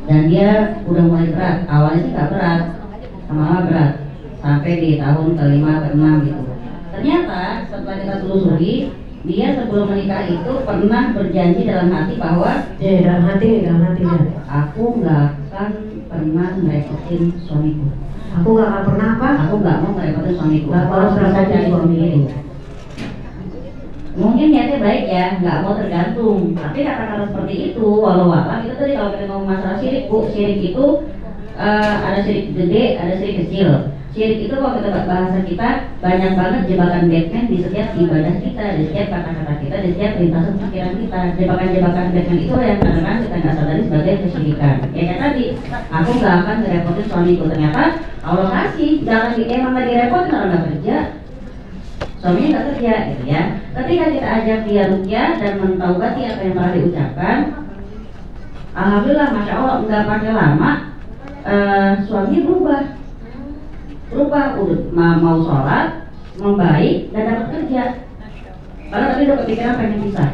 Dan dia udah mulai berat, awalnya sih nggak berat, lama-lama berat, sampai di tahun ke-5, ke-6 gitu. Ternyata setelah kita telusuri, dia sebelum menikah itu pernah berjanji dalam hati bahwa dalam hati ya. aku nggak akan pernah merepotin suamiku. Aku gak akan pernah apa? Aku nggak mau merepotin suamiku. Nggak mau Aku bisa merepotin cari suami. sendiri. Mungkin niatnya baik ya, nggak mau tergantung. Tapi kata-kata seperti itu, walau alam itu tadi kalau kita ngomong masalah syirik, Bu, syirik itu ada syirik gede, ada syirik kecil. Syirik itu kalau kita bahasa kita banyak banget jebakan Batman di setiap ibadah kita, di setiap kata-kata kita, di setiap lintasan pikiran kita. Jebakan-jebakan Batman itu yang kadang-kadang kita nggak sadari sebagai kesyirikan. Ya kayak tadi, aku nggak akan ngerepotin suamiku. Ternyata Allah kasih, jangan emang nggak direpotin orang nggak kerja. Suaminya nggak kerja, gitu ya. Ketika kita ajak dia rukyah dan mentaubati apa yang telah diucapkan, alhamdulillah, masya Allah, nggak pakai lama, suaminya berubah. berubah, udah mau sholat, membaik dan dapat kerja. Kalau tadi udah kepikiran pengen pisah.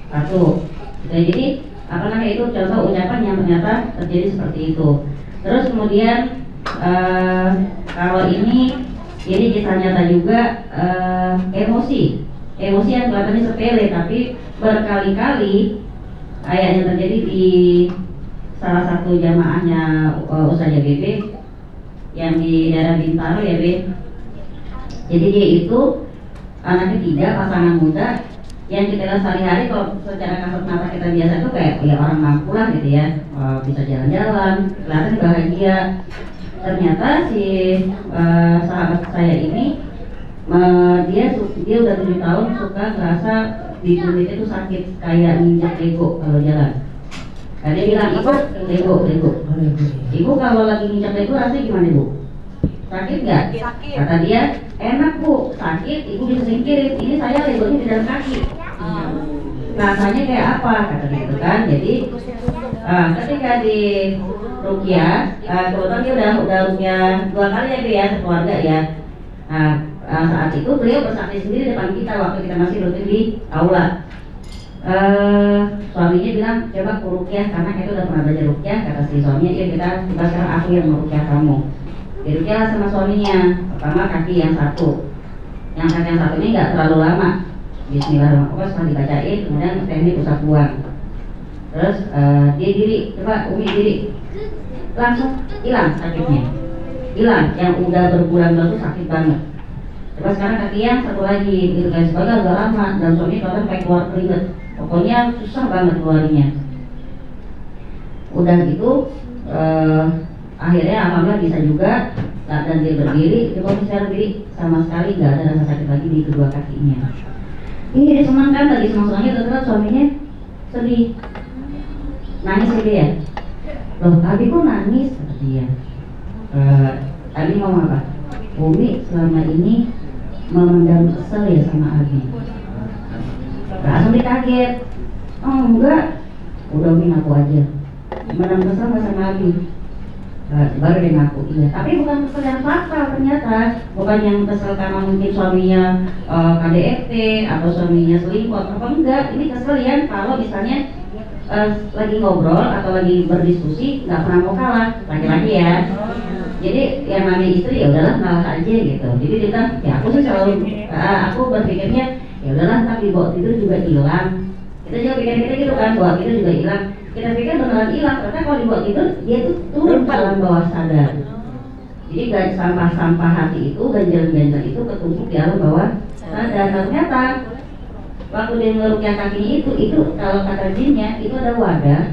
Satu. Jadi apa namanya itu contoh ucapan yang ternyata terjadi seperti itu. Terus kemudian kalau ini kisah nyata juga, emosi yang kelihatannya sepele tapi berkali-kali kayak yang terjadi di salah satu jamaahnya Ustazah BB yang di daerah Bintaro ya B. Jadi dia itu anak ketiga, pasangan muda yang kita lihat sehari-hari kalau secara kasat mata kita biasa itu kayak ya orang mampu lah gitu ya, bisa jalan-jalan, kelihatan bahagia. Ternyata si sahabat saya ini dia udah 7 tahun suka ngerasa di kulitnya itu sakit kayak nginjak lego kalau jalan. Nah, dia bilang, ibu kalau lagi nginjak lego rasanya gimana ibu? Sakit nggak? Sakit. Kata dia, enak bu, sakit, ibu bisa singkirin. Ini saya legonya di dalam kaki. Rasanya kayak apa? Kata dia gitu kan. Jadi ketika di ruqyah, kebetulan dia udah ruqyah 2 kali ya, ya sekeluarga ya. Saat itu beliau bersaksi sendiri depan kita waktu kita masih rutin di aula. Suaminya bilang coba ke ruqyah karena kita udah pernah belajar ruqyah. Kata si suaminya, iya kita coba sekarang aku yang meruqyah kamu. Diruqyah sama suaminya. Pertama kaki yang satu. Yang kaki yang satu ini nggak terlalu lama. Bismillahirrahmanirrahim. Setelah dibacain, kemudian teknik usap buang. Terus dia diri, coba Umi diri, langsung hilang sakitnya, hilang. Yang udah berbulan-bulan tuh sakit banget. Coba sekarang kaki yang satu lagi, begitu kan sebagai agak lama dan suami kelihatan kayak keluar keringet. Pokoknya susah banget keluarnya. Udah gitu, akhirnya alhamdulillah bisa juga. Dan dia berdiri, dia kondisi berdiri sama sekali nggak ada rasa sakit lagi di kedua kakinya. Ini dia senang kan, lagi senang-senangnya ternyata suaminya sedih. Nangis ya dia. Loh, Abi kok nangis? Kata dia. Abi ngomong apa? Umi selama ini memendam kesel ya sama Abi. Langsung dikaget. Oh enggak, udah Umi ngaku aja. Memendam kesel nggak sama Abi. Baru dia ngaku, iya. Tapi bukan kesel yang fatal ternyata. Bukan yang kesel karena mungkin suaminya KDRT atau suaminya selingkuh atau apa enggak. Ini kesel yang kalau misalnya lagi ngobrol atau lagi berdiskusi nggak pernah mau kalah, laki-laki ya. Jadi yang namanya istri ya udahlah ngalah aja gitu. Jadi dia bilang ya aku sih selalu aku berpikirnya ya udahlah ntar dibawa tidur juga hilang. Kita juga pikir gitu kan, bawa tidur juga hilang. Kita pikir beneran hilang, karena kalau dibawa tidur dia tuh turun ke alam bawah sadar. Jadi sampah-sampah hati itu, ganjalan-ganjalan itu ketumpuk di alam bawah sadar. Ternyata waktu dia ngeruqyah kakinya itu kalau kata jinnya itu ada wadah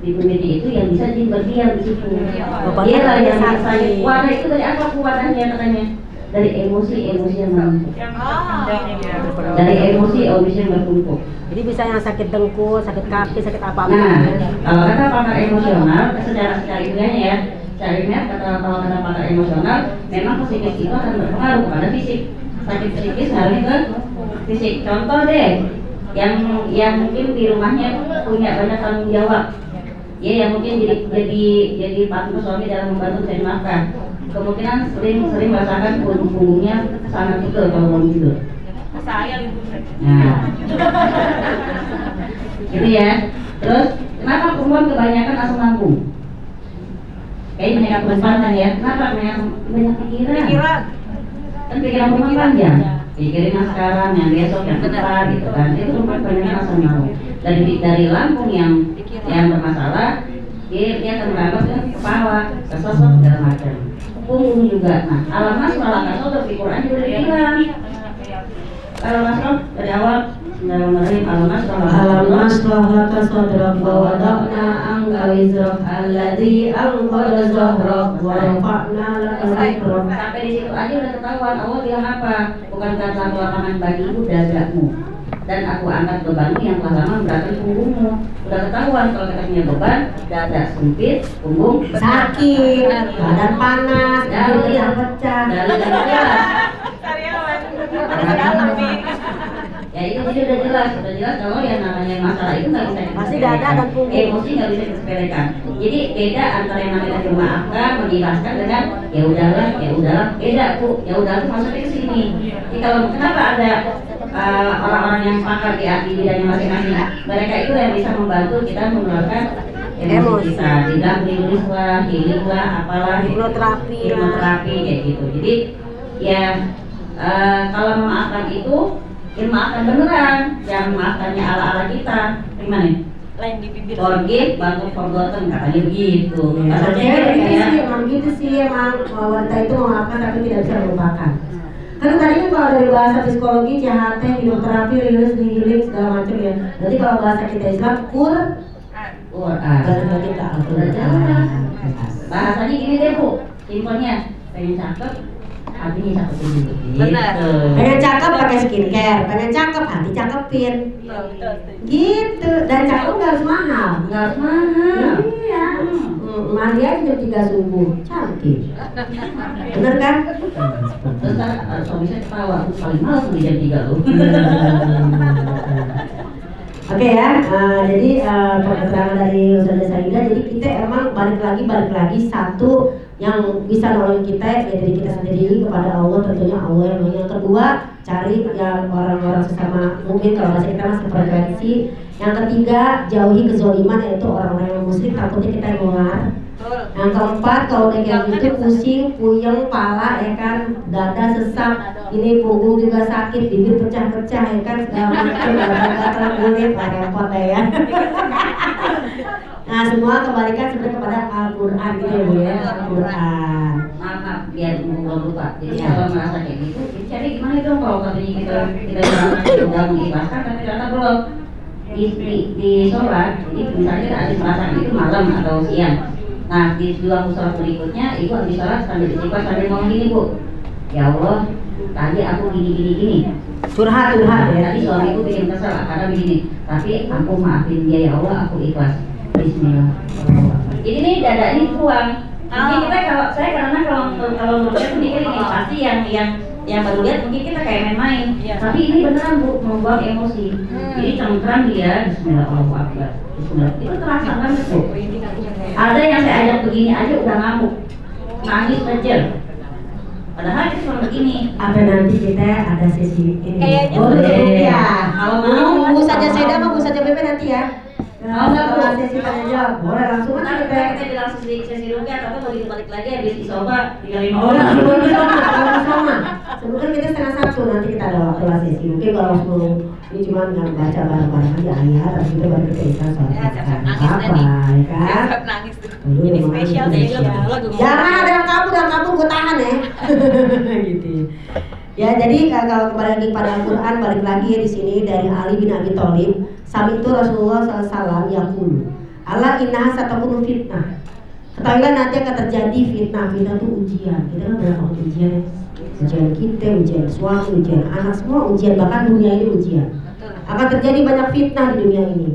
di kulitnya itu yang bisa jin berdiam di situ. Dia lah yang bisa. Wadah itu dari apa wadahnya katanya? Dari emosi yang menumpuk. Dari emosi yang bertumpuk. Jadi bisa yang sakit dengkul, sakit kaki, sakit apa-apa. Nah, kalau kata pakar emosional, secara ilmiahnya ya, secara ilmiah kalau kata pakar emosional, memang psikis itu akan berpengaruh kepada fisik. Sakit psikis ngaruh ke fisik. Contoh deh, yang mungkin di rumahnya punya banyak tanggung jawab, ya yang mungkin jadi partner suami dalam membantu mencari nafkah, kemungkinan sering merasakan punggungnya sangat pegel kalau belum tidur. Saya libur. Nah, gitu ya. Terus kenapa perempuan kebanyakan asam lambung? Kayaknya banyak perempuan kan ya. Kenapa banyak pikiran? Kan pikiran perempuan panjang. Pikirin yang sekarang, yang besok, yang depan gitu kan. Itu perempuan banyak asam lambung. Dari lambung yang bermasalah, dia akan merambat ke kepala, ke sosok segala macam. Punggung juga. Nah, alamat malah kasih di Quran juga dibilang. Kalau masuk dari awal Bismillahirrahmanirrahim. Al-masrahaka sadrak wa wada'na anka wizrak alladhi anqadha zahrak wa rafa'na laka zikrak. Sampai di situ aja udah ketahuan Allah bilang apa? Bukankah telah kulapangan bagimu dadamu dan aku angkat bebanmu yang telah lama memberatkan punggungmu. Udah ketahuan kalau kita punya beban, dada sempit, punggung Sakit, badan panas, Dalil yang pecah. dalil dan jelas. Ya itu jadi udah jelas kalau yang namanya masalah itu nggak bisa Pasti dada dan punggung. emosi nggak bisa disepelekan. Jadi beda antara yang namanya memaafkan, mengikhlaskan dengan ya udahlah, beda tuh. Ya udah tuh maksudnya ke sini. Jadi kalau kenapa ada orang-orang yang pakar di bidangnya masing-masing, mereka itu yang bisa membantu kita mengeluarkan emosi kita, tidak menulis lah, healing lah, apalah, Hipnoterapi kayak gitu. Jadi ya kalau memaafkan itu ya maafkan beneran, yang maafkannya ala-ala kita gimana? Lain di bibir. Forgive, bantu forgotten, katanya begitu. Katanya Gitu gitu ya. sih, emang wanita itu memaafkan tapi tidak bisa melupakan. Karena tadi kan kalau dari bahasa psikologi, CHT, hipnoterapi, release, healing segala macam ya. Nanti kalau bahasa kita Islam, Quran. Berarti kita Al-Quran. Bahasanya gini deh Bu, simpelnya pengen cakep, hatinya cakep dulu. Benar. Gitu. Pengen cakep pakai skincare, pengen cakep hati cakepin. Betul. Gitu, dan cakep nggak harus mahal. Nggak harus mahal. Iya. Mandi aja jam 3 subuh, cantik. Bener kan? Terus kan suami saya ketawa, aku paling malas di jam 3 loh. Oke ya, jadi keterangan dari Ustazah Saidah, jadi kita emang balik lagi satu yang bisa nolong kita ya dari kita sendiri kepada Allah, tentunya Allah yang kedua cari yang orang-orang sesama mungkin kalau bahasa kita masih frekuensi. Yang ketiga jauhi kezoliman yaitu orang-orang yang musyrik, takutnya kita nular. Yang keempat kalau udah kayak gitu pusing, puyeng, pala ya kan, dada sesak, ini punggung juga sakit, bibir pecah-pecah ya kan, segala macam, gatal kulit, repot ya. Nah semua kembalikan sebenarnya kepada Al-Quran gitu ya Bu ya, Al-Quran. Maaf, biar belum lupa. Jadi Iya. kalau merasa kayak gitu, cari gimana dong kalau katanya kita udah mengikhlaskan tapi ternyata belum di sholat. Jadi misalnya kita habis merasakan itu malam atau siang. Nah di dua sholat berikutnya, ibu habis sholat sambil istighfar sambil ngomong gini Bu, ya Allah, tadi aku gini. Curhat Ya, ya. tadi suamiku bikin kesel karena begini, tapi aku maafin dia ya Allah, aku ikhlas. Bismillah. Jadi ini dada ini ruang. Jadi kita karena kalau menurut saya mikir ini pasti yang baru lihat mungkin kita kayak main-main. Tapi ini beneran Bu, membuang emosi. Jadi cengkram dia, Bismillah, Allahu Akbar. Bismillah. Itu terasa banget Bu. Ada yang saya ajak begini aja udah ngamuk, nangis aja. Padahal itu cuma begini. Apa nanti kita ada sesi ini? Kayaknya boleh ya. Kalau mau, Bu Saja Seda sama Bu Saja Bebe nanti ya. Mau nggak, Bu? Setelah sesi tanya jawab, boleh langsung aja Nanti kita. kita bilang sesi rupiah atau mau balik lagi habis isoba 35 Oh, orang. belum sama. Sebetulnya kita 1:30 nanti kita ada waktu lah sesi. Mungkin kalau sebelum ini cuma nggak baca bareng-bareng aja ayat, terus kita baru kita Isya sholat. Ya, siap-siap nangis Apa nanti. ya kan? Siap nangis tuh. Aduh, Ini emang spesial itu deh spesial. lagu. Jangan ada yang kabur gue tahan ya. Gitu. Ya jadi kalau kembali lagi pada Al-Quran, balik lagi ya di sini dari Ali bin Abi Thalib. Sami itu Rasulullah SAW yaqulu, Allah innaha satakunu fitnah. Ketahuilah nanti akan terjadi fitnah. Fitnah itu ujian. Kita kan berapa ujian ya? Ujian kita, ujian suami, ujian anak, semua ujian. Bahkan dunia ini ujian. Akan terjadi banyak fitnah di dunia ini.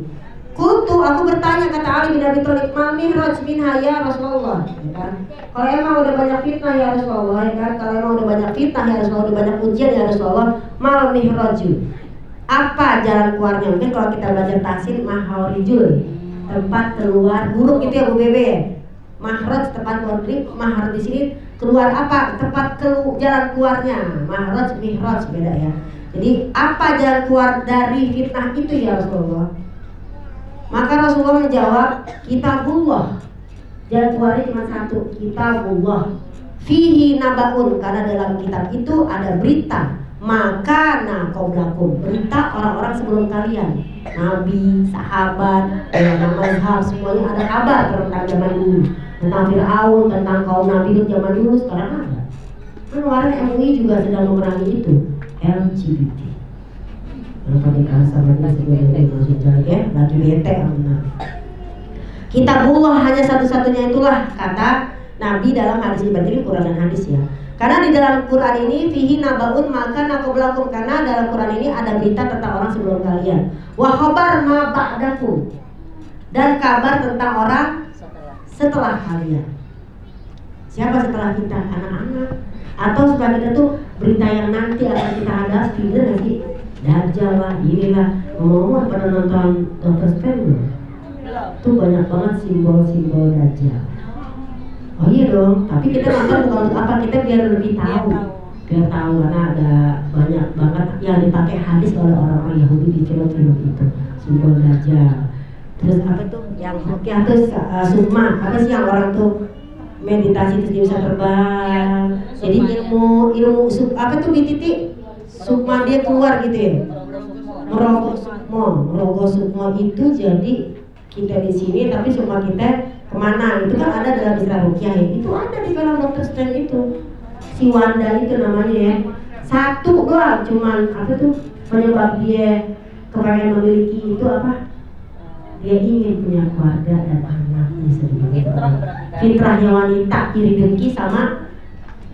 Aku bertanya, kata Ali bin Abi Thalib, ma mihraj minha ya Rasulullah, ya kan? Kalau emang udah banyak fitnah ya Rasulullah, ya kan? Kalau emang udah banyak fitnah ya Rasulullah, udah banyak ujian ya Rasulullah, mal mihraju. Apa jalan keluarnya? Mungkin kalau kita belajar tahsin, mahaurijul, tempat keluar huruf gitu ya Bu Bebe ya. Mahraj tempat keluar, mahraj di sini keluar apa? Tempat jalan keluarnya. Mahraj, mihraj beda ya. Jadi apa jalan keluar dari fitnah itu ya Rasulullah? Maka Rasulullah menjawab, kitabullah. Jalan keluarnya cuma satu, kitabullah. Fihi nabaun, karena dalam kitab itu ada berita. Maka qablakum, berita orang-orang sebelum kalian, nabi, sahabat, ulama mazhab, semuanya ada kabar tentang zaman dulu, tentang Fir'aun, tentang kaum Nabi Lut zaman dulu, sekarang ada. Kan kemarin MUI juga sedang memerangi itu, LGBT. Kenapa dikasih sama dia sebenarnya masuk jalan ya, lagi bete benar. Kitabullah hanya satu-satunya itulah kata Nabi dalam hadis ini, berarti Quran dan hadis ya. Karena di dalam Quran ini fihi nabaun maka naqoblakum, karena dalam Quran ini ada berita tentang orang sebelum kalian. Wa khabar ma ba'dakum, dan kabar tentang orang setelah kalian. Siapa setelah kita? Anak-anak. Atau setelah kita tuh berita yang nanti akan kita hadapi, benar nggak sih? Dajjal lah, inilah. Ngomong-ngomong pada nonton Dr. Strange belum? Tuh banyak banget simbol-simbol Dajjal. Oh iya dong, tapi kita nonton bukan untuk apa, kita biar lebih tahu. Biar tahu karena ada banyak banget yang dipakai hadis oleh orang-orang Yahudi di film-film itu, simbol Dajjal. Terus apa tuh yang rukyah tuh sukma, apa sih yang orang tuh meditasi terus dia bisa terbang. Jadi ilmu apa tuh di titik sukma dia keluar gitu ya. Merogoh sukma itu jadi kita di sini tapi sukma kita kemana? Itu kan ada dalam istilah rukyah ya. Itu ada di film Dr. Strange itu. Si Wanda itu namanya ya. Satu doang cuman apa tuh penyebab dia kepengen memiliki itu apa? Dia ingin punya keluarga dan anaknya sendiri. Fitrahnya wanita, iri dengki sama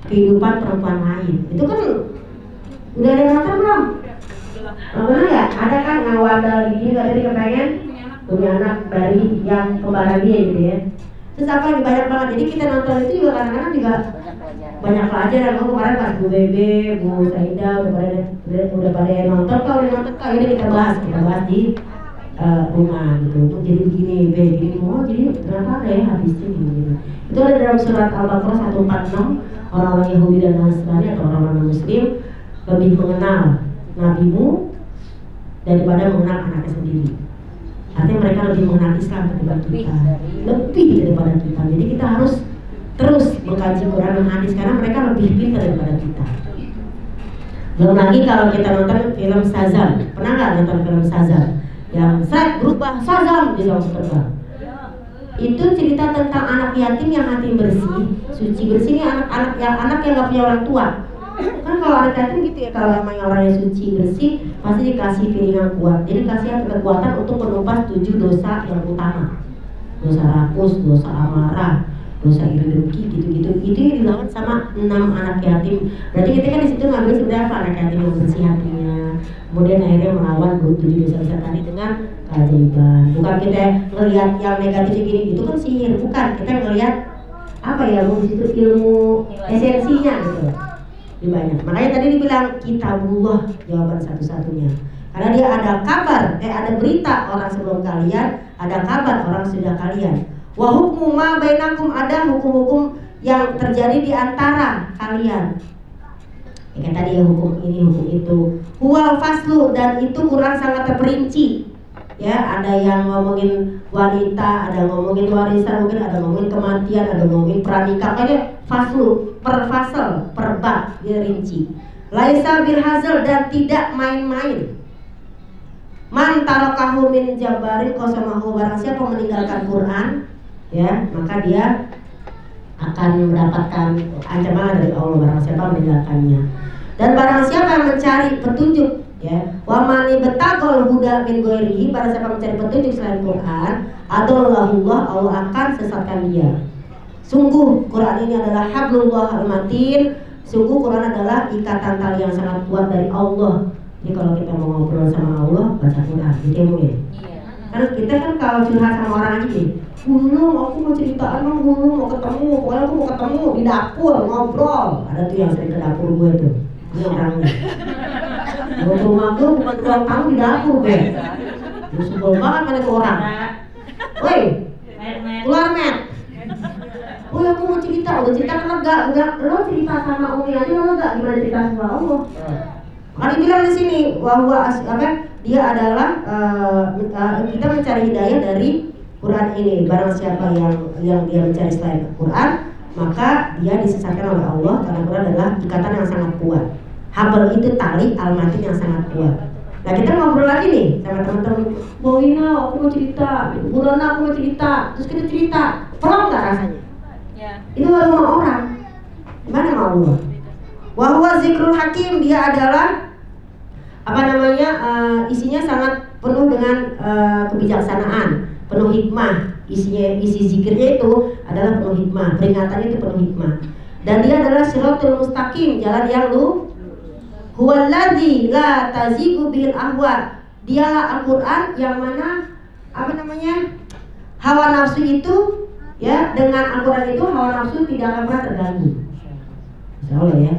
kehidupan perempuan lain. Itu kan udah ada nonton belum? Benar ya? Ada kan yang Wanda gini tadi kepengen punya anak dari yang kembaran dia gitu ya. Terus apa yang banyak banget. Jadi kita nonton itu juga kadang-kadang juga banyak pelajaran. Kemarin pas Bu Bebe, Bu Saida udah pada nonton. Kalau udah nonton kali ini kita bahas di rumah gitu untuk jadi begini, begini, jadi ternyata ada ya hadisnya gini. Itu ada dalam surat Al-Baqarah 146. Orang-orang Yahudi dan Nasrani atau orang-orang Muslim lebih mengenal nabimu daripada mengenal anaknya sendiri. Artinya mereka lebih mengenal Islam daripada kita, lebih daripada kita. Jadi kita harus terus mengkaji Quran dan hadis karena mereka lebih pintar daripada kita. Belum lagi kalau kita nonton film Shazam, pernah nggak nonton film Shazam? Yang Shrek berubah Shazam di langsung terbang. Itu cerita tentang anak yatim yang hati bersih, suci bersih. Ini anak yang nggak punya orang tua. Kan kalau anak yatim gitu ya, kalau emang orang yang suci bersih pasti dikasih feeling yang kuat. Jadi kasih kekuatan untuk menumpas 7 dosa yang utama. Dosa rakus, dosa amarah, dosa iri dengki gitu-gitu. Itu yang dilawan sama 6 anak yatim. Berarti kita kan di situ ngambil sebenarnya apa anak yatim yang bersih hatinya. Kemudian akhirnya melawan 7 dosa-dosa tadi dengan keajaiban. Bukan kita ngelihat yang negatif gini, itu kan sihir. Bukan, kita ngelihat apa ya, di situ ilmu esensinya gitu. Lebih banyak. Makanya tadi dibilang kitabullah jawaban satu-satunya. Karena dia ada kabar, ada berita orang sebelum kalian, ada kabar orang sudah kalian. Wa hukmu ma bainakum, ada hukum-hukum yang terjadi di antara kalian. Ya, tadi ya hukum ini, hukum itu. Huwal faslu, dan itu Quran sangat terperinci. Ya, ada yang ngomongin wanita, ada ngomongin warisan, mungkin ada ngomongin kematian, ada ngomongin pranikah. Kayaknya faslu, per fasal, per bab dia rinci. Laisa bil hazal, dan tidak main-main. Man tarakahu min jabarin qasamahu, barang siapa meninggalkan Quran, ya, maka dia akan mendapatkan ancaman dari Allah barang siapa meninggalkannya. Dan barang siapa yang mencari petunjuk, ya, wa mani betagol huda min ghairihi, barang siapa mencari petunjuk selain Quran, adallahullah, Allah akan sesatkan dia. Sungguh Quran ini adalah hablullah al-matin, sungguh Quran adalah ikatan tali yang sangat kuat dari Allah. Jadi kalau kita mau ngobrol sama Allah, baca Quran, gitu ya. Karena kita kan kalau curhat sama orang aja nih, Gulung, aku mau ceritaan dong, Gulung, mau ketemu, pokoknya aku mau ketemu di dapur, ngobrol. Ada tuh yang sering ke dapur gue tuh, ini orangnya. Gue rumah gue bukan ruang tamu di dapur, Be. Gue sebel banget mana tuh orang. Woi, keluar Met. Oh ya, aku mau cerita, udah cerita kan lega, udah lo cerita sama Umi aja lo lega, gimana cerita sama Allah? Kan dibilang di sini bahwa dia adalah kita mencari hidayah dari Quran ini. Barang siapa yang dia mencari selain Quran, maka dia disesatkan oleh Allah, karena Quran adalah ikatan yang sangat kuat. Habal itu tali, al-matin yang sangat kuat. Nah, kita ngobrol lagi nih sama teman-teman. Bu Ina, aku mau cerita. Bu Dona, aku mau cerita. Terus kita cerita, plong nggak rasanya? Ya. Itu baru sama orang. Gimana sama Allah? Wahwa zikrul hakim, dia adalah isinya sangat penuh dengan kebijaksanaan, penuh hikmah. Isi zikirnya itu adalah penuh hikmah, peringatannya itu penuh hikmah. Dan dia adalah shiratul mustaqim, jalan yang lurus. Huwallazi la tazigu bil ahwa. Dialah Al-Qur'an yang mana hawa nafsu itu, ya, dengan Al-Qur'an itu hawa nafsu tidak akan pernah terganggu. Insyaallah ya.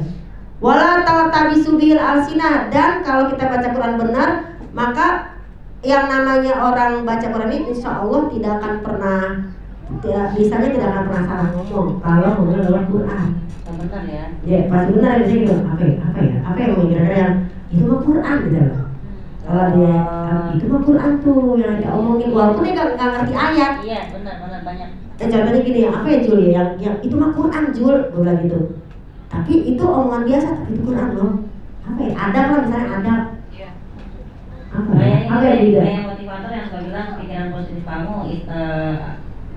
Wala taltabisu bil alsinah, dan kalau kita baca Quran benar, maka yang namanya orang baca Quran ini insya Allah tidak akan pernah, misalnya tidak akan pernah salah ngomong kalau ngomong dalam Quran. Benar ya. Ya pasti benar ya, gitu. Apa yang kira-kira itu mah Quran gitu loh. Kalau dia itu mah Quran tuh yang kita omongin, walaupun dia nggak ngerti ayat. Iya, benar banyak. Contohnya gini, apa ya Jul ya, yang itu mah Quran Jul, gue bilang gitu. Tapi itu omongan biasa, tapi itu Quran loh. Apa ya? Adab lah misalnya adab. Iya. Apa ya? Apa ya juga? Kayak motivator yang suka bilang pikiran positif kamu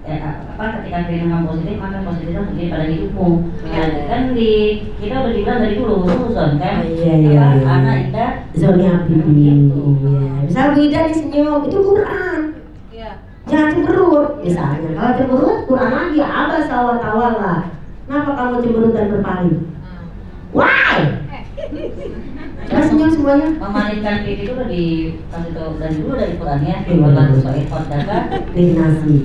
ketika pikiran kamu positif maka positif itu terjadi pada hidupmu. Iya. Kan kita udah dibilang dari dulu Zon kan. Iya. Anak Ida Zoni Abibi. Iya. Misal Bu Ida nih senyum, itu Quran. Iya. Jangan cemberut. Misalnya kalau cemberut Quran lagi abas awal-awal. Kenapa kamu cemberut dan berpaling? Why? Jangan senyum semuanya. memalingkan pipi itu udah dikasih tahu dari dulu dari Quran ya. Iya. Walau soal kodaka Nasi.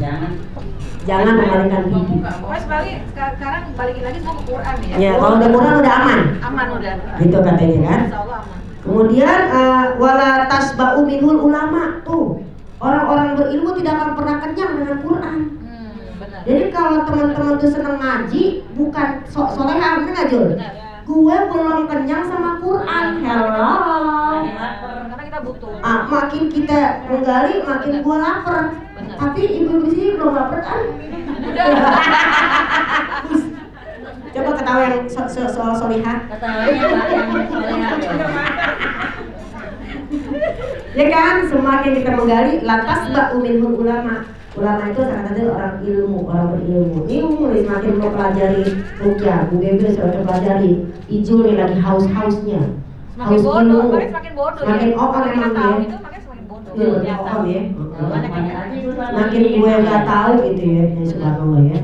jangan Memalingkan pipi. Pokoknya sekarang balikin lagi semua ke Quran ya. Ya, kalau udah Quran udah aman. Aman udah. Gitu katanya kan. Insya Allah aman. Kemudian wala tasba'u minhul ulama tuh. Orang-orang berilmu tidak akan pernah kenyang dengan Quran. Benar. Jadi kalau teman-teman tuh seneng ngaji, bukan soleha, bener nggak Jul? Benar. Gue belum kenyang sama Quran. Hello. Karena kita butuh. Makin kita menggali, makin gue lapar. Benar. Tapi ibu di sini belum lapar kan? Coba ketawa yang soal soleha. ketawanya Pak yang soleha Ya kan, semakin kita menggali, lantas ba'u minhul ulama. Ulama itu sangat ada orang ilmu, orang berilmu. Ini semakin mau pelajari rukyah, Bu Bebe sudah pelajari. Ijul nih lagi haus-hausnya. Semakin bodoh, makanya semakin bodoh. Semakin ya. okon Semakin emang tahu dia. itu makanya semakin bodoh. Iya, makin Ternyata. okon ya. Makin makin gue nggak tahu gitu ya, ya subhanallah ya.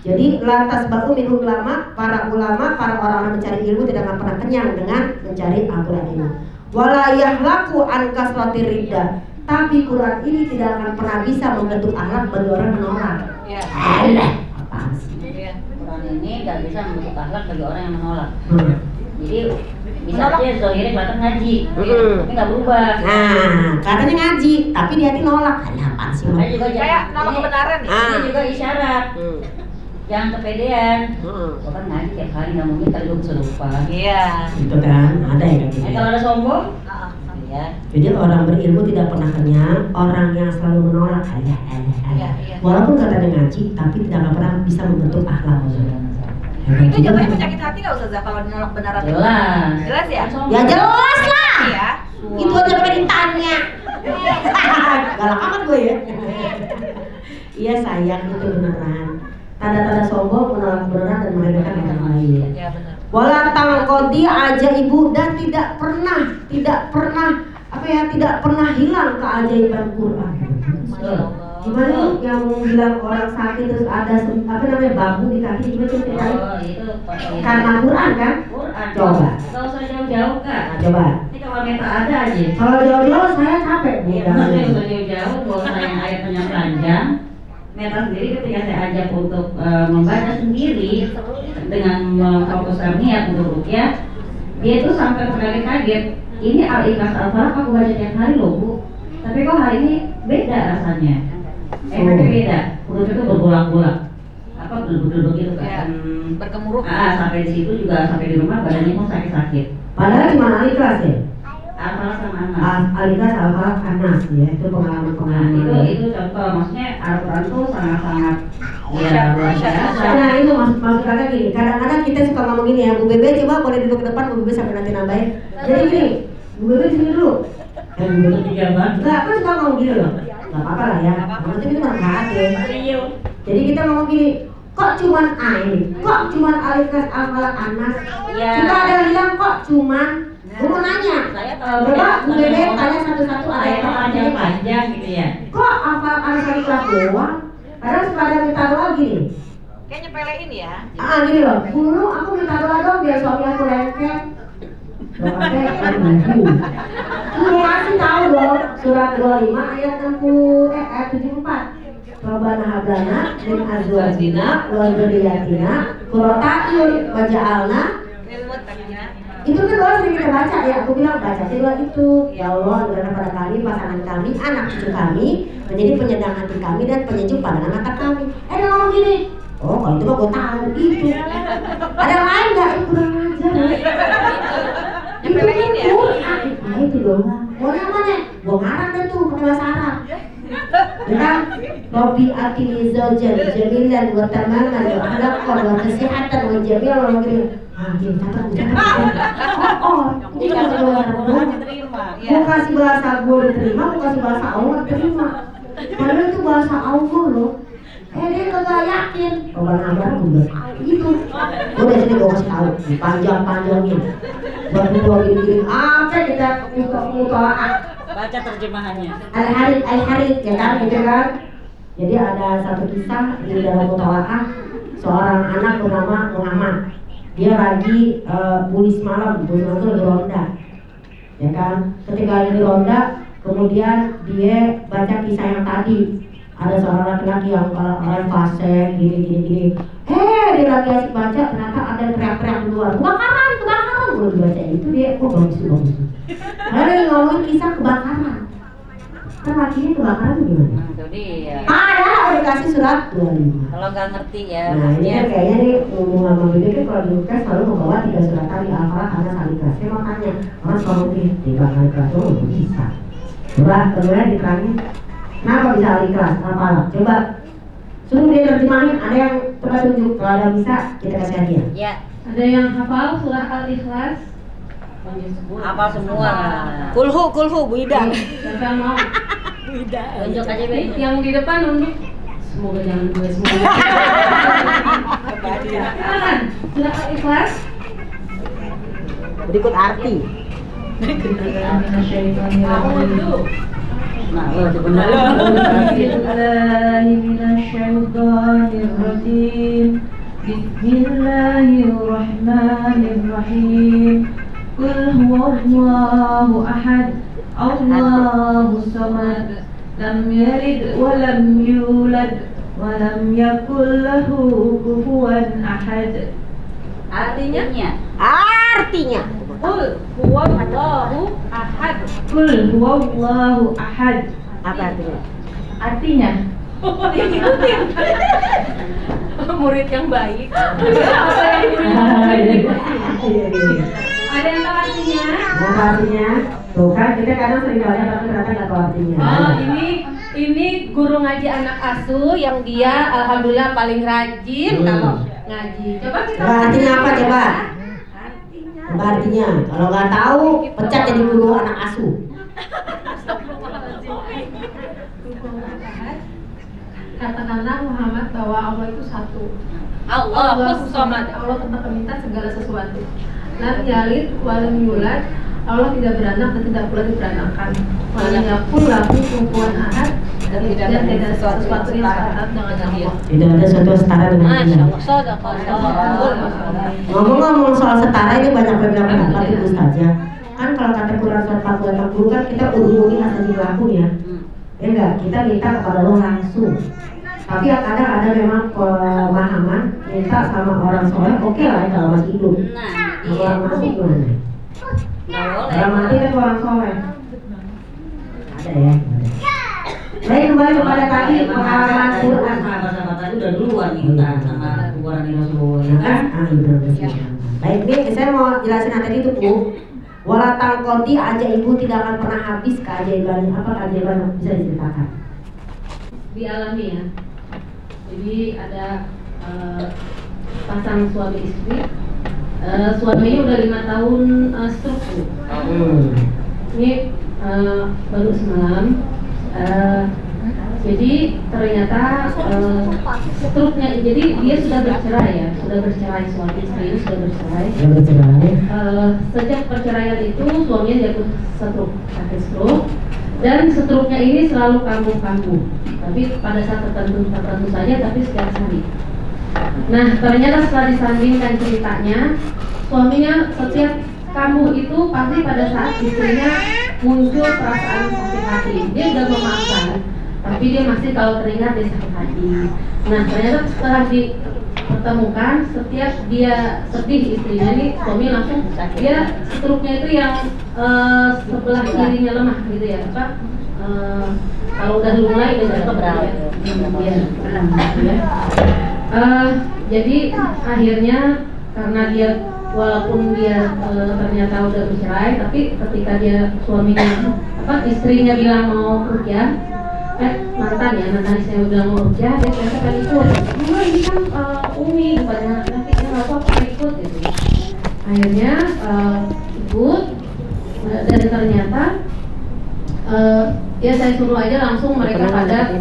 Jadi lantas ba'u minhul ulama, para ulama, para orang-orang mencari ilmu tidak akan pernah kenyang dengan mencari Al-Quran ini. Wala yahlaku an kasratir ridda, tapi Quran ini tidak akan pernah bisa membentuk akhlak bagi orang menolak. Iya. Alah, apaan sih? Iya. Quran ini nggak bisa membentuk akhlak bagi orang yang menolak. Jadi bisa Menolak. aja zohirnya kelihatan ngaji, tapi nggak berubah. Nah, katanya ngaji, tapi di hati nolak. Alah, apaan sih? Makanya juga Kayak nama kebenaran ya. Ini juga isyarat, Hmm. jangan kepedean. Gua kan ngaji tiap hari, nggak mungkin kali gua bisa lupa. Iya. Gitu kan, ada yang kayak gitu. Kalau ada sombong, Heeh. ya. Jadi orang berilmu tidak pernah kenyang, orang yang selalu menolak alah. Iya, iya. Walaupun katanya ngaji, tapi tidak akan pernah bisa membentuk akhlak. Itu jatuhnya penyakit hati nggak Ustazah kalau menolak benaran? Jelas. Jelas ya? Ya jelas lah. Iya. Itu aja pakai ditanya. Galak amat gue ya. Iya sayang, itu beneran. Tanda-tanda sombong, menolak kebenaran dan meremehkan orang lain. Iya benar. Wala tangkodi aja ibu, dan tidak pernah tidak pernah hilang keajaiban Quran. Gimana tuh yang bilang orang sakit terus ada apa namanya bambu di kaki, gimana tuh ceritanya? Oh, itu Karena Quran kan? Quran. Coba. Kalau usah jauh-jauh Kak. Nah, coba. Ini kalau meta ada aja. Kalau jauh-jauh saya capek bu. Iya, maksudnya usah jauh-jauh. Kalau saya ayatnya panjang, meta sendiri ketika saya ajak untuk membaca sendiri dengan memfokuskan niat untuk rukyah, dia itu sampai terkaget-kaget. Ini Al-Ikhlas Al-Falaq aku baca tiap hari loh Bu, tapi kok hari ini beda rasanya. Efeknya beda, huruf itu berulang-ulang. Apa duduk-duduk gitu Iya. kan? Bergemuruh. Sampai di situ juga sampai di rumah badannya pun sakit-sakit. Padahal cuma Al-Ikhlas ya. Al-Falaq sama Anas. Al-Ikhlas Al-Falaq Anas ya, itu Nah, pengalaman. itu contoh, maksudnya Al-Quran tuh sangat-sangat ya luar biasa. Nah itu maksud kakak gini, kadang-kadang kita suka ngomong gini ya, Bu Bebe coba boleh duduk ke depan, Bu Bebe sampai nanti nambahin. Jadi gini, Bu Bebe sini dulu. Bu Bebe Tiga banget. enggak, kan suka ngomong gini loh. Gak apa-apa lah ya, yang penting itu manfaat ya. Jadi kita ngomong gini, kok cuman kok cuman Al-Ikhlas Al-Falaq Anas? Iya. Kita ada yang bilang kok cuman, gue mau nanya. Saya kalau Coba Bu Bebe tanya satu-satu ada yang panjang gitu ya. kok Al-Falaq Anas Al-Ikhlas doang? Padahal suka ada minta doa gini. Kayak nyepelein ya. Gini loh, dulu aku minta doa dong biar suami aku lengket. Doanya kan ibu. Ini kasih tahu dong surat 25 ayat 74. Rabbana hablana min azwajina wa dzurriyyatina qurrata a'yun waj'alna Ilmu tadinya. Itu kan doa sering kita baca ya. Aku bilang baca doa itu. Ya Allah, berikanlah pada kami, pasangan kami, anak cucu kami menjadi penyedang hati kami dan penyejuk pandangan mata kami. Dia ngomong gini. Oh, kalau itu mah gue tahu itu. Ada yang lain nggak? Kurang ajar. Nyepelein ya. Nah itu doang. Mau yang mana? Gue ngarang deh tuh pakai bahasa Arab. Ya kan? Rabbi atini zawjan jamilan wa tamaman wa akhlaqan wa kesehatan wa jamilan wa gini. Ah, gini catat. Oh, itu kan bahasa Arab. Gue kasih bahasa gue diterima, gue kasih bahasa Allah diterima. Padahal itu bahasa Allah loh. Dia kagak yakin. Kalau nambah gue gitu. Gue dari sini gue kasih tahu, panjang-panjangin. Buat gue gini-gini. Apa kita mutolaah? Baca terjemahannya. Al-Harith ya kan, gitu kan. Jadi ada satu kisah di dalam mutolaah, seorang anak bernama Muhammad. Dia lagi bulis malam itu lagi ronda, ya kan. Ketika lagi ronda, kemudian dia baca kisah yang tadi. Ada seorang laki-laki yang orang fase gini. Dia lagi asik baca, ternyata ada teriak-teriak di luar. Kebakaran. Gue baca itu dia, bagus. Karena dia ngomongin kisah kebakaran. Kan lakinya kebakaran gimana? Itu dia. Ada dikasih surat 25. Kalau nggak ngerti ya. Nah ini kan kayaknya nih hubungan mobil kan kalau di UKS selalu membawa 3 surat tadi Al-Falaq karena saling kelas. Saya mau tanya, orang selalu pilih 3 kali kelas, oh bisa. Coba kemudian diterangin, kenapa bisa Al-Ikhlas, Al-Falaq? Coba suruh dia terjemahin, ada yang coba tunjuk, kalau ada bisa kita kasih hadiah. Ya. Ada yang hafal surah Al-Ikhlas? Apa semua? Kulhu, Bu Ida. Siapa yang mau? Tunjuk aja Be. Yang di depan nunduk. Semoga jangan gue semoga. Silakan. Surah Al-Ikhlas. Berikut arti. Nah, lo sebenarnya. Bismillahirrahmanirrahim. Qul huwallahu ahad, Allahus samad, lam yalid wa lam yulad wa lam yakul lahu kufuwan ahad. Artinya? Qul huwallahu ahad. Qul huwallahu ahad. Apa artinya? Artinya murid yang baik. Ada yang tahu artinya? Apa artinya? Tuh kan kita kadang sering baca tapi ternyata nggak tahu artinya. Oh, ini guru ngaji anak asuh yang dia alhamdulillah paling rajin kalau ngaji. Coba kita. Coba artinya apa coba? Coba artinya. Kalau nggak tahu, pecat jadi guru anak asuh. Katakanlah Muhammad bahwa Allah itu satu. Allahus samad. Allah tempat meminta segala sesuatu. Lam yalid walam yulad. Allah tidak beranak dan tidak pula diberanakan. Walam yakul lahu kufuwan ahad. Dan tidak ada sesuatu yang setara dengan Allah. Tidak ada sesuatu yang setara dengan Masya dia. Allah. Sadaqallah. Ngomong-ngomong soal setara ini banyak beberapa pendapat Ibu Ustazah. Kan kalau kata Quran surat 40 kan kita urungi asal laku ya. Ya enggak, kita minta kepada Allah langsung. Tapi kadang ada memang pemahaman minta sama orang soleh, oke lah ya kalau masih hidup. Nah, Orang mati gimana? nggak boleh. Orang mati kan orang soleh. Ada ya. Baik, kembali kepada tadi pengalaman Quran. Sahabat-sahabat tadi udah duluan nih kita sama ukuran Rasulullah. Ya kan? Baik, ini saya mau jelasin yang tadi itu Bu. Wala tangkoti ajaibu tidak akan pernah habis keajaiban. Apa keajaiban bisa diceritakan? Dialami ya. Jadi ada pasang suami istri. Suaminya udah 5 tahun stroke. Ini baru semalam. Jadi ternyata stroke-nya, jadi dia sudah bercerai suami istri ini sudah bercerai. Sejak perceraian itu suaminya jatuh sakit stroke, dan stroke-nya ini selalu kambuh-kambuh. Tapi pada saat tertentu saja, tapi setiap hari. Nah, ternyata setelah disandingkan ceritanya, suaminya setiap kambuh itu pasti pada saat istrinya muncul perasaan sakit hati. Dia udah memaafkan, tapi dia masih kalau teringat dia sakit hati. Nah, ternyata setelah pertemukan, setiap dia sedih istrinya nih, suami langsung dia stroke-nya itu yang sebelah kirinya lemah gitu ya, apa? Kalau udah mulai udah berat ya. Jadi akhirnya karena dia walaupun dia ternyata udah bercerai, tapi ketika dia suaminya istrinya bilang mau rukyah, mantan istrinya bilang mau rukyah, dia ternyata kan ikut. Ini kan Umi bukannya nanti nggak apa-apa ikut gitu. Akhirnya ikut dan ternyata ya saya suruh aja langsung mereka pada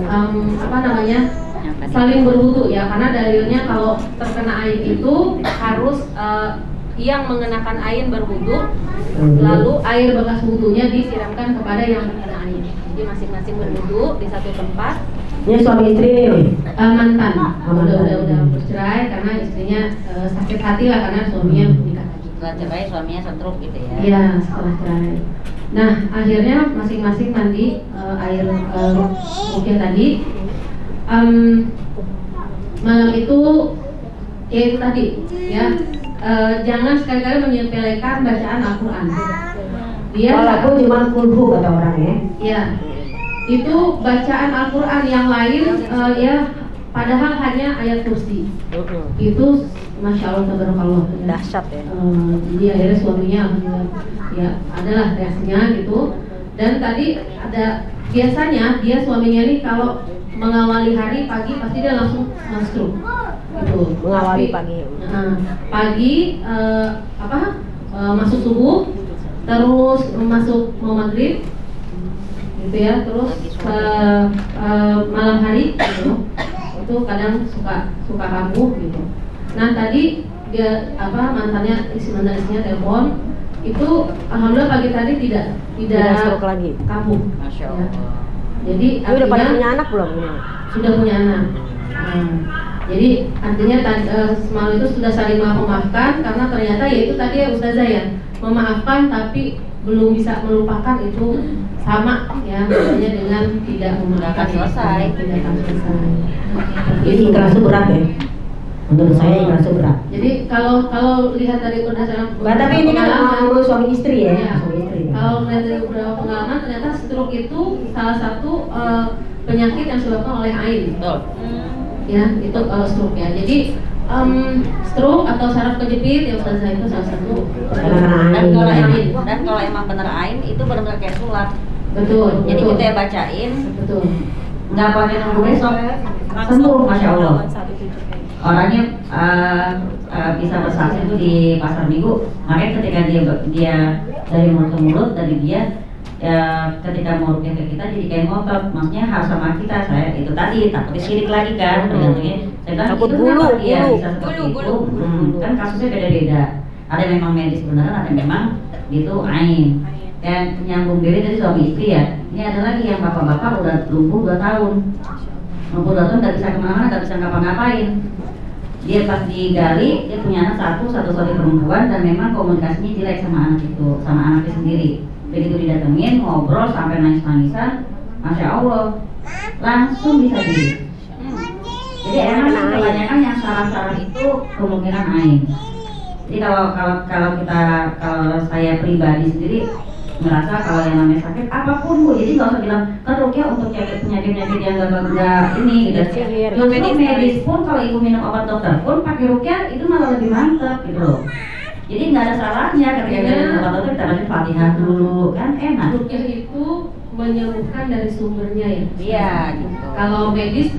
saling berwudu ya, karena dalilnya kalau terkena air itu harus yang mengenakan air berwudu, lalu air bekas wudunya disiramkan kepada yang terkena air. Jadi masing-masing berwudu di satu tempat. Ini suami istri nih. Mantan. Udah bercerai karena istrinya sakit hati lah karena suaminya menikah lagi. Setelah cerai suaminya stroke gitu ya. Iya, setelah cerai. Nah, akhirnya masing-masing mandi air rukyah tadi. Malam itu ya itu tadi ya, jangan sekali-kali menyepelekan bacaan Al-Quran. Dia walaupun cuma kulhu kata orang ya. Ya, itu bacaan Al-Quran yang lain ya, padahal hanya ayat kursi. Itu Masya Allah, tabarakallah, Dahsyat ya. Jadi akhirnya suaminya ya adalah reaksinya gitu. Dan tadi ada biasanya dia suaminya nih kalau mengawali hari pagi pasti dia langsung stroke gitu. Mengawali Tapi, pagi. Masuk subuh, terus masuk mau maghrib gitu ya, terus malam hari gitu. Itu kadang suka kambuh gitu. Nah tadi dia mantannya istrinya telepon, itu alhamdulillah pagi tadi tidak stroke lagi. kambuh. Masya Ya. Allah. Jadi Ini udah pada artinya punya anak belum? sudah punya anak. Jadi artinya semalam itu sudah saling memaafkan, karena ternyata ya itu tadi ya Ustazah ya, memaafkan tapi belum bisa melupakan itu sama ya, makanya dengan tidak memaafkan Tidak akan selesai. tidak akan selesai. Ini ikhlasnya berat ya. Menurut saya ikhlasnya berat. Jadi kalau lihat dari berdasarkan Tapi ini kan ngomong suami istri ya. Ya. Suami istri. Kalau melihat dari beberapa pengalaman, ternyata stroke itu salah satu penyakit yang disebabkan oleh air. Betul. Ya, itu kalau stroke ya. Jadi stroke atau saraf kejepit ya Ustazah, itu salah satu. Dan kalau emang bener ain itu benar-benar kayak sulap. Betul. Jadi betul. kita ya bacain, Betul. nggak pakai nunggu besok, sembuh, Masya Allah. Orangnya bisa bersaksi itu di pasar minggu. Makanya ketika dia dari mulut ke mulut, dari dia ketika mau rukyah ke kita jadi kayak ngotot, maksudnya harus sama kita. Saya itu tadi takutnya sirik lagi kan, tergantungnya. Saya bilang Takut itu bulu, kenapa dia bulu. bisa seperti Bulu. itu? Kan kasusnya beda-beda. Ada yang memang medis beneran, ada yang memang itu ain. Dan nyambung diri dari suami istri ya. Ini ada lagi yang bapak-bapak udah lumpuh 2 tahun. Lumpuh 2 tahun nggak bisa kemana-mana, nggak bisa ngapa-ngapain. Dia pas digali, dia punya anak satu perempuan, dan memang komunikasinya jelek sama anak itu, sama anaknya sendiri. Begitu didatengin, ngobrol sampai nangis-nangisan, Masya Allah, langsung bisa diri. Jadi emang kebanyakan yang saraf-saraf itu kemungkinan ain. Jadi kalau saya pribadi sendiri merasa kalau yang namanya sakit apapun Bu, jadi nggak usah bilang kan rukyah untuk penyakit yang nggak ini gitu. Justru medis pun kalau ibu minum obat dokter pun pakai rukyah itu malah lebih mantap gitu loh. Jadi nggak ada salahnya ketika minum obat dokter kita baca Fatihah dulu kan enak. Rukyah itu menyembuhkan dari sumbernya ya. Iya gitu. Kalau medis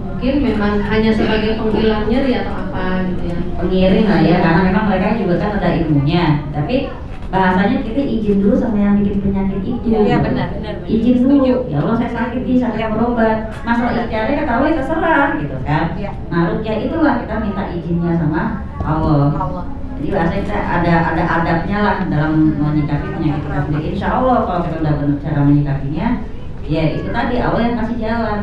mungkin memang hanya sebagai penghilang nyeri atau apa gitu ya. Pengiring lah ya, karena memang mereka juga kan ada ilmunya. Tapi bahasanya kita izin dulu sama yang bikin penyakit itu. Iya, benar. Izin dulu. Ya Allah saya sakit nih, saya berobat. Masalah ikhtiarnya kata Allah terserah gitu kan. Iya. Nah rukyah itulah kita minta izinnya sama Allah. Jadi bahasanya kita ada adabnya lah dalam menyikapi penyakit kita sendiri. Insya Allah kalau kita udah benar cara menyikapinya, ya itu tadi Allah yang kasih jalan.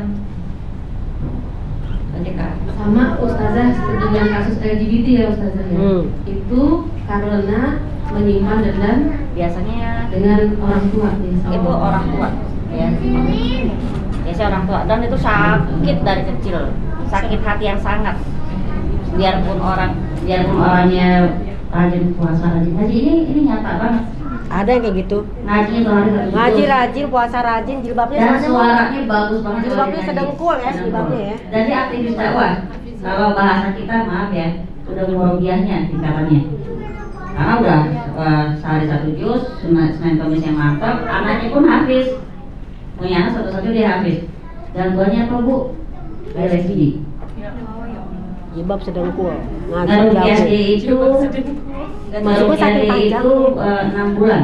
Sama Ustazah dengan kasus LGBT ya Ustazah ya. Itu karena menyimpan dendam Biasanya dengan orang tua ya, itu orang tua ya. Biasanya orang tua, dan itu sakit dari kecil, sakit hati yang sangat. biarpun orangnya rajin puasa rajin ngaji, ini nyata banget. Ada yang kayak gitu. Ngaji itu hari ke-7. Ngaji rajin, puasa rajin, jilbabnya Dan soalnya suaranya bagus banget. jilbabnya kalau sedengkul ya, ngaji. jilbabnya ya. Jadi aktivis dakwah. Kalau bahasa kita maaf ya, udah murobiahnya tingkatannya. Karena udah sehari 1 juz, Senin Kamis yang mantap, anaknya pun hafiz. Punya anak satu-satu dia hafiz. Dan tuanya apa Bu? LSD. Jilbab sedengkul. Dan Ngaji rupiah jauh. itu Masuknya saking panjang. itu 6 bulan.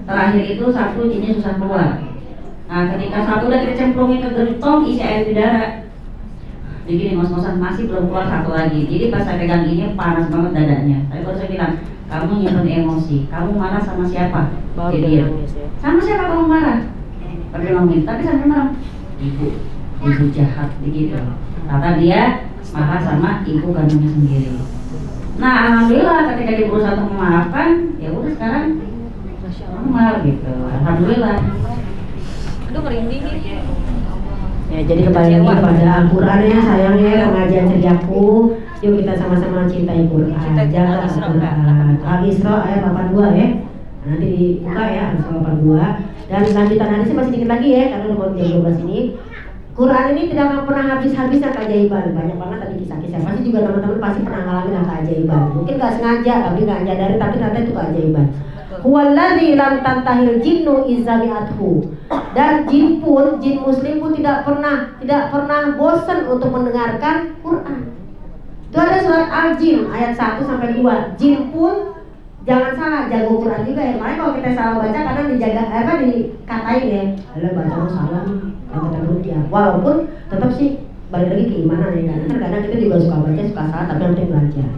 Terakhir itu Sabtu jinnya susah keluar. Nah ketika Sabtu udah kita cemplungin ke gentong isi air di darah. Jadi gini ngos-ngosan masih belum keluar satu lagi. Jadi pas saya pegang ini panas banget dadanya. Tapi baru saya bilang, kamu nyimpen emosi. Kamu marah sama siapa? Baru Jadi dia dia, nangis ya. sama siapa kamu marah? Padahal ngomongin, tapi sambil marah. Ibu jahat begitu. Kata dia marah sama ibu kandungnya sendiri. Nah alhamdulillah ketika dia berusaha untuk memaafkan, ya udah sekarang normal gitu. Alhamdulillah. Aduh merinding nih. Ya, jadi kembali lagi pada Al-Quran ya sayangnya pengajian ceriaku. Yuk kita sama-sama cintai Quran. Jaga Al-Quran. Al-Isra ayat 82 ya. Nanti dibuka ya Al-Isra 82. Dan lanjutan hadisnya masih dikit lagi ya karena udah mau jam 12 ini. Quran ini tidak akan pernah habis-habisnya keajaiban. Banyak banget tadi kisah-kisah. Pasti juga teman-teman pasti pernah ngalamin keajaiban. Mungkin gak sengaja tapi gak nyadari tapi ternyata itu keajaiban. Huwaladzi lam tantahil jinnu izami'athu. Dan jin muslim pun tidak pernah bosan untuk mendengarkan Quran. Itu ada surat Al-Jin ayat 1 sampai 2. Jin pun jangan salah jago Quran juga ya. Makanya kalau kita salah baca kadang dikatain ya. Alah bacanya salah nih. Ya. Walaupun tetap sih balik lagi keimanan ya. Kadang kita juga suka baca suka salah tapi yang penting belajar.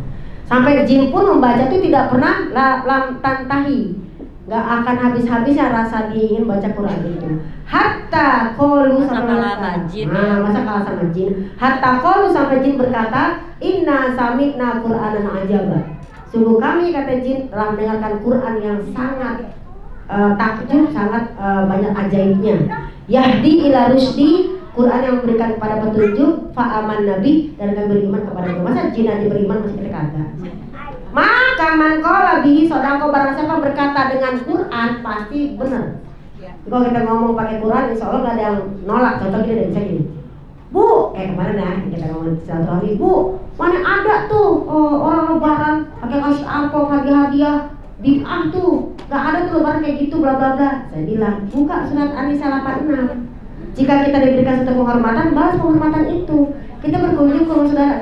Sampai jin pun membaca itu tidak pernah lam tantahi. Gak akan habis-habisnya rasa dia ingin baca Quran itu. Hatta qalu sama jin. Masa kalah sama jin. Hatta qalu sampai jin berkata, "Inna sami'na Qur'anan ajaba." Sungguh kami kata jin telah mendengarkan Quran yang sangat takjub, sangat banyak ajaibnya. Yahdi ila rusdi, Quran yang memberikan kepada petunjuk, fa'aman nabi dan kami beriman kepada dia. Masa jin aja beriman masih kita kagak. Maka man qala bihi sodako, barang siapa berkata dengan Quran pasti benar. Kalau kita ngomong pakai Quran insya Allah gak ada yang nolak. Contoh kita udah bisa gini, Bu, kayak kemarin ya kita ngomong silaturahmi, Bu, mana ada tuh orang lebaran pakai kasih amplop hadiah bid'ah tuh, gak ada tuh lebaran kayak gitu bla bla bla. Saya bilang buka surat An-Nisa 86. Jika kita diberikan satu penghormatan, balas penghormatan itu. Kita berkunjung ke rumah saudara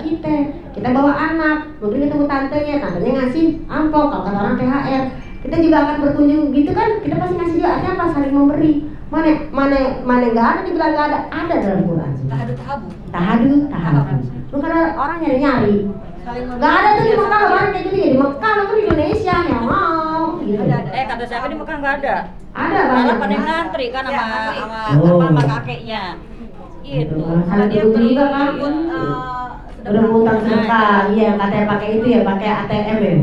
kita bawa anak, mungkin ketemu tantenya ngasih amplop, kalau kata orang THR. Kita juga akan berkunjung gitu kan, kita pasti ngasih juga. Artinya apa? Saling memberi. Mana nggak ada dibilang nggak ada dalam Quran. Tahadu. Bukan orang nyari. Nggak ada tuh di Mekah lebaran kayak gitu ya. Di Mekah lo kan di Indonesia ya mau. Gitu. Kata siapa di Mekah nggak ada. Ada Malah banyak. pada yang ngantri kan sama kakeknya. Itu. Kalau dia juga kan udah ngutang sedekah, iya katanya pakai itu ya, pakai ATM ya.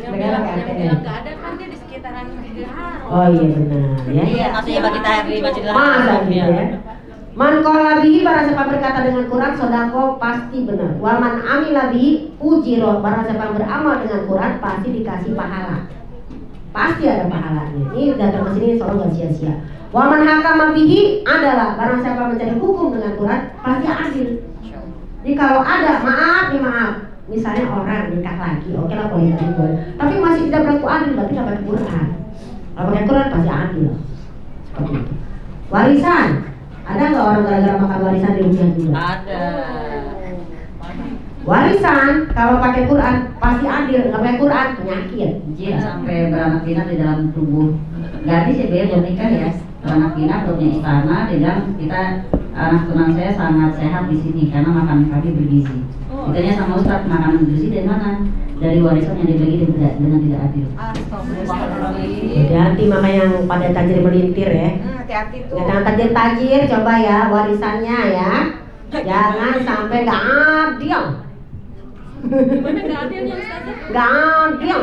Negara pakai ATM. Nggak ada kan dia di sekitaran Masjidil Haram. Oh iya benar ya. Iya, maksudnya bagi tahir di Masjidil Masa Haram. gitu ya. Man qala bihi, barang siapa berkata dengan Quran sodako pasti benar. Wa man amila bihi ujiro, barang siapa beramal dengan Quran pasti dikasih pahala. Pasti ada pahalanya. Ini datang ke sini soal nggak sia-sia. Wa man hakama bihi adalah barang siapa mencari hukum dengan Quran pasti adil. Jadi kalau ada maaf, misalnya orang nikah lagi, oke lah poligami boleh, tapi masih tidak berlaku adil, berarti nggak pakai Quran. Kalau pakai Quran pasti adil. Seperti itu. Warisan, ada nggak orang gara-gara makan warisan di rumah juga? Ada. Warisan kalau pakai Quran pasti adil, nggak pakai Quran penyakit. Jin sampai beranak pinak di dalam tubuh. Gadis ya belum nikah ya, beranak pinak punya istana, dia bilang kita anak tunang saya sangat sehat di sini karena makan kami bergizi. Ditanya sama Ustaz, makanan bergizi dari mana? Dari warisan yang dibagi dengan tidak adil. Hati-hati mama yang pada tajir melintir ya. Hati-hati tuh. Jangan tajir coba ya warisannya ya. Jangan sampai nggak adil. Gimana nggak adilnya Ustazah? Nggak adil.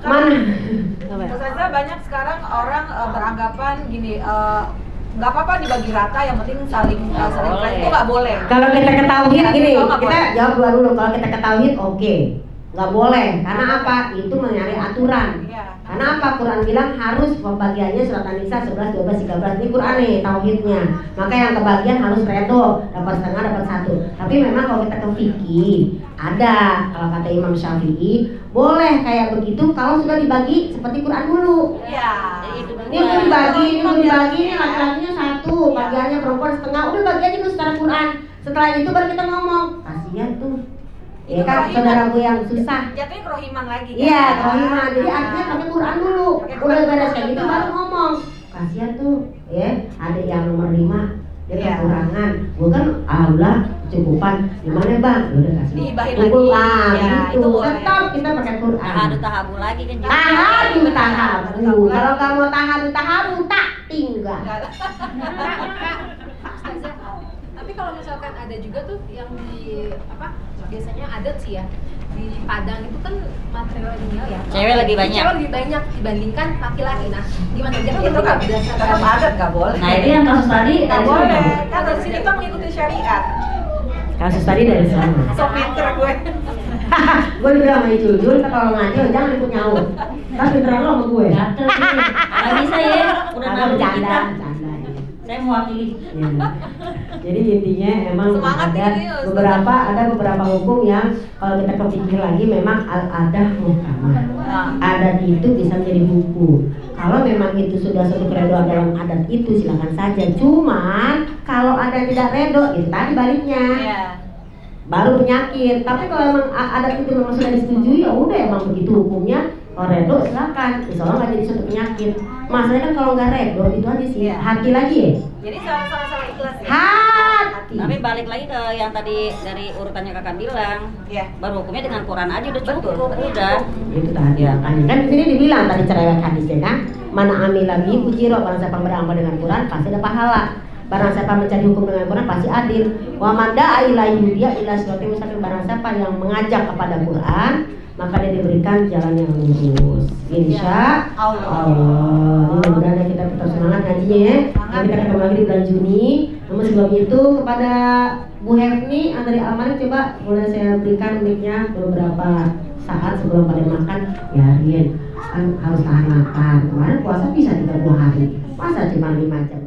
Mana? Ustazah banyak sekarang orang beranggapan gini, nggak apa-apa dibagi rata, yang penting saling saling itu nggak boleh. Kalau kita ke tauhid gini, Oh, nggak kita boleh. jawab dulu. Kalau kita ke tauhid, oke, nggak boleh. Karena apa? Itu menyari aturan. Iya. Karena apa? Quran bilang harus pembagiannya surat An-Nisa 11, 12, 13. Ini Quran nih, tauhidnya. Maka yang kebagian harus redo, dapat setengah, dapat satu. Tapi memang kalau kita ke fikih, ada kalau kata Imam Syafi'i, boleh kayak begitu kalau sudah dibagi seperti Quran dulu. Iya. Ini belum dibagi, ini belum dibagi, ini laki-lakinya satu, bagiannya perempuan setengah, udah bagi aja dulu secara Quran. Setelah itu baru kita ngomong, kasihan tuh. Ya Itu kan, kerohiman. saudara gue yang susah. Jatuhnya kerohiman lagi. kan? Iya, kerohiman. Jadi artinya pakai Quran dulu. Pakai Udah Quran beres dulu. kayak gitu baru ngomong. Kasihan tuh, ya. Ada yang nomor 5 dia Iya. kekurangan. Gue kan Allah cukupan. Gimana bang? Ya udah kasih. Dihibahin Kumpul, lagi. ah, Ya, gitu. itu boleh. Tetap kita pakai Quran. Tahabu lagi kan juga. Tahabu. Kalau nggak mau tahabu tak tinggal. Tapi kalau misalkan ada juga tuh yang di apa biasanya adat sih ya di Padang itu kan material ininya ya Cewek lebih banyak. cewek lebih banyak dibandingkan laki-laki. Nah gimana dia kan Itu tetap nggak berdasarkan tetap adat nggak boleh. Nah itu yang kasus tadi Nggak dari boleh. sini. Kan dari sini kita mengikuti syariat. Kasus tadi dari sana. So pinter gue. Gue udah bilang sama Icul, kalau ngaji jangan ikut nyaut. Kan pinteran lo sama gue. Gatel sih. Nggak bisa ya. Udah Agak nabi bercanda, kita. bercanda. Saya mewakili. Ya. Jadi intinya emang Semangat ada ini, Ustaz. beberapa hukum yang kalau kita kepikir lagi memang al-adah muhkamah. Adat itu bisa menjadi hukum. Kalau memang itu sudah suatu keredoan dalam adat itu silakan saja. Cuman kalau ada yang tidak redo itu tadi baliknya. Iya. Baru penyakit. Tapi kalau emang adat itu memang sudah disetujui ya udah emang begitu hukumnya. Kalau redo silakan. Insya Allah nggak jadi suatu penyakit. Masalahnya kan kalau nggak redo itu aja sih. Iya. Hati lagi ya. Jadi sama-sama ikhlas ya. Hati. Tapi balik lagi ke yang tadi dari urutannya kakak bilang, Iya. baru hukumnya dengan Quran aja udah cukup, udah. Itu tadi ya kan di sini dibilang tadi cerewet hadisnya kan, mana amila bi ujiro, barang siapa beramal dengan Quran pasti ada pahala, barang siapa mencari hukum dengan Quran pasti adil, wa man da'a ila yudiya ila siratal mustaqim, barang siapa yang mengajak kepada Quran maka dia diberikan jalan yang lurus, insya Allah. Mudah-mudahan kita tetap semangat ngajinya ya. Nanti kita ketemu lagi di bulan Juni. Namun sebelum itu kepada Bu Hefni dari Almanik, coba boleh saya berikan mic-nya beberapa saat sebelum pada makan. Ya Rian, kan harus tahan makan. Kemarin puasa bisa 30 hari, masa cuma 5 jam.